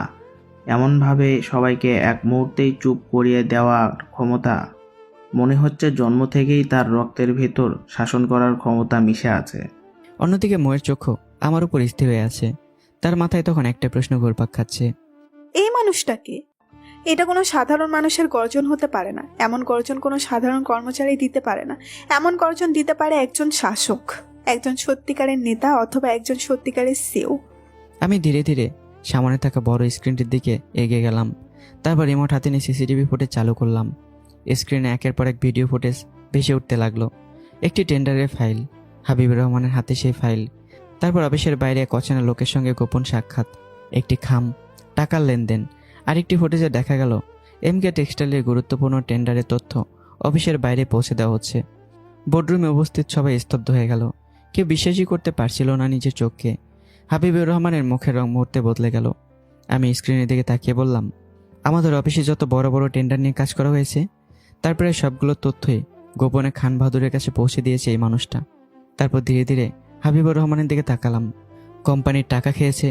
এমনভাবে সবাইকে এক মুহূর্তেই চুপ করিয়ে দেওয়ার ক্ষমতা, মনে হচ্ছে জন্ম থেকেই তার রক্তের ভেতর শাসন করার ক্ষমতা মিশে আছে। অন্যদিকে ময়ের চক্ষু আমার উপর স্থির হয়ে আছে। তার মাথায় তখন একটা প্রশ্ন ঘুরপাক খাচ্ছে, এই মানুষটাকে? এটা কোনো সাধারণ মানুষের গর্জন হতে পারে না। এমন গর্জন কোনো সাধারণ কর্মচারী দিতে পারে না। এমন গর্জন দিতে পারে একজন শাসক, একজন সত্যিকারের নেতা, অথবা একজন সত্যিকারের সিও। আমি ধীরে ধীরে সামনে থাকা বড় স্ক্রিনটির দিকে এগিয়ে গেলাম। তারপর রিমোট হাতে নিয়ে সিসিটিভি ফুটেজ চালু করলাম। স্ক্রিনে একের পর এক ভিডিও ফুটেজ ভেসে উঠতে লাগলো। একটি টেন্ডারের ফাইল, হাবিবুর রহমানের হাতে সেই ফাইল। তারপর অফিসের বাইরে এক অচেনা লোকের সঙ্গে গোপন সাক্ষাৎ, একটি খাম, টাকার লেনদেন। আরেকটি ফুটেজে দেখা গেল এমকে টেক্সটাইলের গুরুত্বপূর্ণ টেন্ডারের তথ্য অফিসের বাইরে পৌঁছে দেওয়া হচ্ছে। বোর্ডরুমে উপস্থিত সবাই স্তব্ধ হয়ে গেল। কেউ বিশ্বাসই করতে পারছিল না নিজের চোখকে। হাবিবুর রহমানের মুখের রং মুহূর্তে বদলে গেল। আমি স্ক্রিনের দিকে তাকিয়ে বললাম, আমাদের অফিসে যত বড় বড় টেন্ডার নিয়ে কাজ করা হয়েছে তার প্রায় সবগুলো তথ্যই গোপনে খান বাহাদুরের কাছে পৌঁছে দিয়েছে এই মানুষটা। তারপর ধীরে ধীরে হাবিবুর রহমানের দিকে তাকালাম। কোম্পানির টাকা খেয়েছে,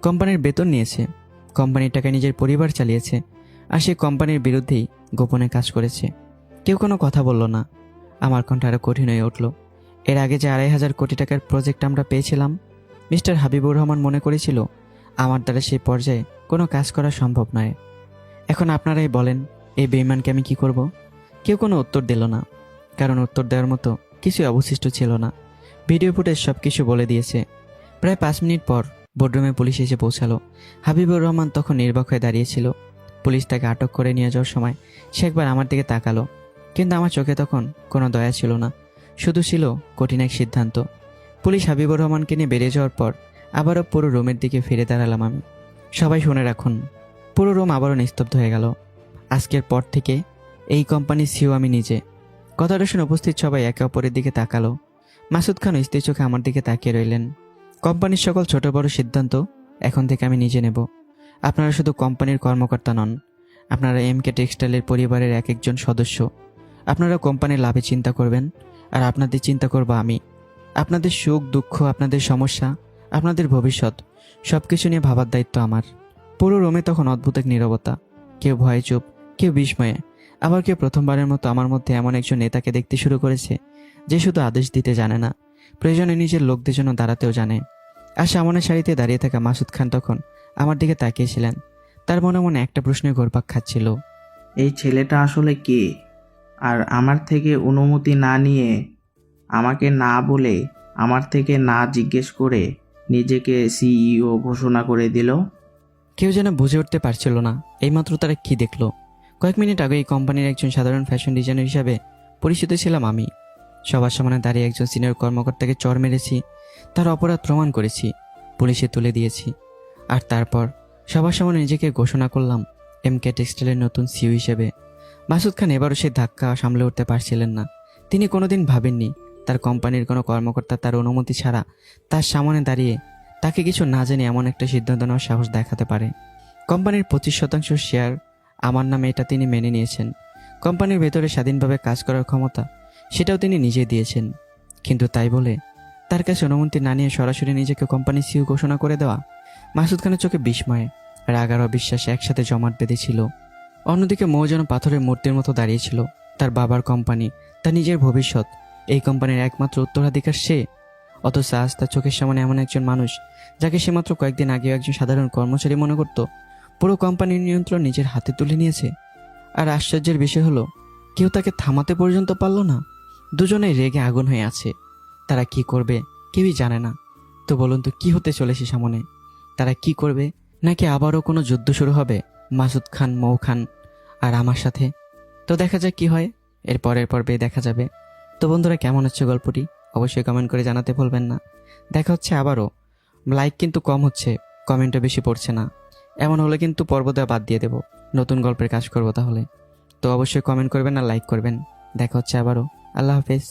কোম্পানির বেতন নিয়েছে, কোম্পানির টাকায় নিজের পরিবার চালিয়েছে, আর সে কোম্পানির বিরুদ্ধেই গোপনে কাজ করেছে। কেউ কোনো কথা বলল না। আমার কণ্ঠ আরও কঠিন হয়ে উঠল। এর আগে যে 2,500 কোটি টাকার প্রজেক্ট আমরা পেয়েছিলাম, মিস্টার হাবিবুর রহমান মনে করেছিল আমার দ্বারা সেই পর্যায়ে কোনো কাজ করা সম্ভব নয়। এখন আপনারাই বলেন, এই বেঈমানকে আমি কি করব? কেউ কোনো উত্তর দিল না, কারণ উত্তর দেওয়ার মতো কিছুই অবশিষ্ট ছিল না। ভিডিও ফুটেজ সব কিছু বলে দিয়েছে। প্রায় 5 মিনিট পর বোর্ডরুমে পুলিশ এসে পৌঁছালো। হাবিবুর রহমান তখন নির্বাক হয়ে দাঁড়িয়েছিল। পুলিশ তাকে আটক করে নিয়ে যাওয়ার সময় সে একবার আমার দিকে তাকালো, কিন্তু আমার চোখে তখন কোনো দয়া ছিল না, শুধু ছিল কঠিন এক সিদ্ধান্ত। পুলিশ হাবিবুর রহমানকে নিয়ে বেরিয়ে যাওয়ার পর আবারও পুরো রুমের দিকে ফিরে দাঁড়ালাম আমি। সবাই শুনে রাখুন, পুরো রুম আবারও নিস্তব্ধ হয়ে গেল। আজকের পর থেকে এই কোম্পানির সিও আমি নিজে। কথাটা শুনে উপস্থিত সবাই একে অপরের দিকে তাকালো। মাসুদ খান স্থির চোখে আমার দিকে তাকিয়ে রইলেন। কোম্পানির সকল ছোট বড় সিদ্ধান্ত এখন থেকে আমি নিজে নেব। আপনারা শুধু কোম্পানির কর্মকর্তা নন, আপনারা এমকে টেক্সটাইলের পরিবারের এক একজন সদস্য। আপনারা কোম্পানির লাভে চিন্তা করবেন, আর আপনাদের চিন্তা করব আমি। আপনাদের সুখ দুঃখ, আপনাদের সমস্যা, আপনাদের ভবিষ্যৎ সব কিছু নিয়ে ভাবার দায়িত্ব আমার। পুরো রুমে তখন অদ্ভুত এক নীরবতা। কেউ ভয়ে চুপ, কেউ বিস্ময়ে, আবার কেউ প্রথমবারের মতো আমার মধ্যে এমন একজন নেতাকে দেখতে শুরু করেছে যে শুধু আদেশ দিতে জানে না, প্রয়োজনে নিজের লোকদের জন্য দাঁড়াতেও জানে। আর সামনের সারিতে দাঁড়িয়ে থাকা মাসুদ খান তখন আমার দিকে তাকিয়েছিলেন। তার মনে মনে একটা প্রশ্নে ঘুরপাক খাচ্ছিল, এই ছেলেটা আসলে কে? আর আমার থেকে অনুমতি না নিয়ে, আমাকে না বলে, আমার থেকে না জিজ্ঞেস করে নিজেকে সিইও ঘোষণা করে দিল। কেউ যেন বুঝে উঠতে পারছিল না এইমাত্র তারা কি দেখলো। কয়েক মিনিট আগে এই কোম্পানির একজন সাধারণ ফ্যাশন ডিজাইনার হিসাবে পরিচিত ছিলাম আমি। সবার সামনে দাঁড়িয়ে একজন সিনিয়র কর্মকর্তাকে চড় মেরেছি, তার অপরাধ প্রমাণ করেছি, পুলিশে তুলে দিয়েছি। আর তারপর সবার সামনে নিজেকে ঘোষণা করলাম এমকে টেক্সটাইলের নতুন সিইও হিসেবে। মাসুদ খান এবারও সেই ধাক্কা সামলে উঠতে পারছিলেন না। তিনি কোনোদিন ভাবেননি তার কোম্পানির কোনো কর্মকর্তা তার অনুমতি ছাড়া তার সামনে দাঁড়িয়ে তাকে কিছু না জেনে এমন একটা সিদ্ধান্ত নেওয়ার সাহস দেখাতে পারে। কোম্পানির 25% শেয়ার আমার নামে, এটা তিনি মেনে নিয়েছেন। কোম্পানির ভেতরে স্বাধীনভাবে কাজ করার ক্ষমতা সেটাও তিনি নিজে দিয়েছেন। কিন্তু তাই বলে তার কাছে অনুমতি না নিয়ে সরাসরি নিজেকে কোম্পানির সিইও ঘোষণা করে দেওয়া? মাসুদ খানের চোখে বিস্ময়, রাগ আর অবিশ্বাস একসাথে জমাট বেঁধেছিল। অন্যদিকে মৌ যেন পাথরের মূর্তির মতো দাঁড়িয়েছিল। তার বাবার কোম্পানি, তার নিজের ভবিষ্যৎ, এই কোম্পানির একমাত্র উত্তরাধিকার সে। অথচ আজ তার চোখের সামনে এমন একজন মানুষ যাকে সে মাত্র কয়েকদিন আগেও একজন সাধারণ কর্মচারী মনে করত, পুরো কোম্পানির নিয়ন্ত্রণ নিজের হাতে তুলে নিয়েছে। আর আশ্চর্যের বিষয় হলো, কেউ তাকে থামাতে পর্যন্ত পারল না। দুজনেই রেগে আগুন হয়ে আছে। তারা কি করবে কেউই জানে না। তো বলুন তো, কি হতে চলেছে সামনে? তারা কি করবে? নাকি আবারও কোনো যুদ্ধ শুরু হবে মাসুদ খান, মৌ খান আর আমার সাথে? তো দেখা যাক কি হয়, এর পরের পর্বে দেখা যাবে। তো বন্ধুরা, কেমন হচ্ছে গল্পটি অবশ্যই কমেন্ট করে জানাতে ভুলবেন না। দেখা হচ্ছে আবারও। লাইক কিন্তু কম হচ্ছে, কমেন্টও বেশি পড়ছে না। এমন হলে কিন্তু পর্ব দেওয়া বাদ দিয়ে দেব, নতুন গল্পের কাজ করব তাহলে। তো অবশ্যই কমেন্ট করবেন আর লাইক করবেন। দেখা হচ্ছে আবারও। আল্লাহ হাফেজ।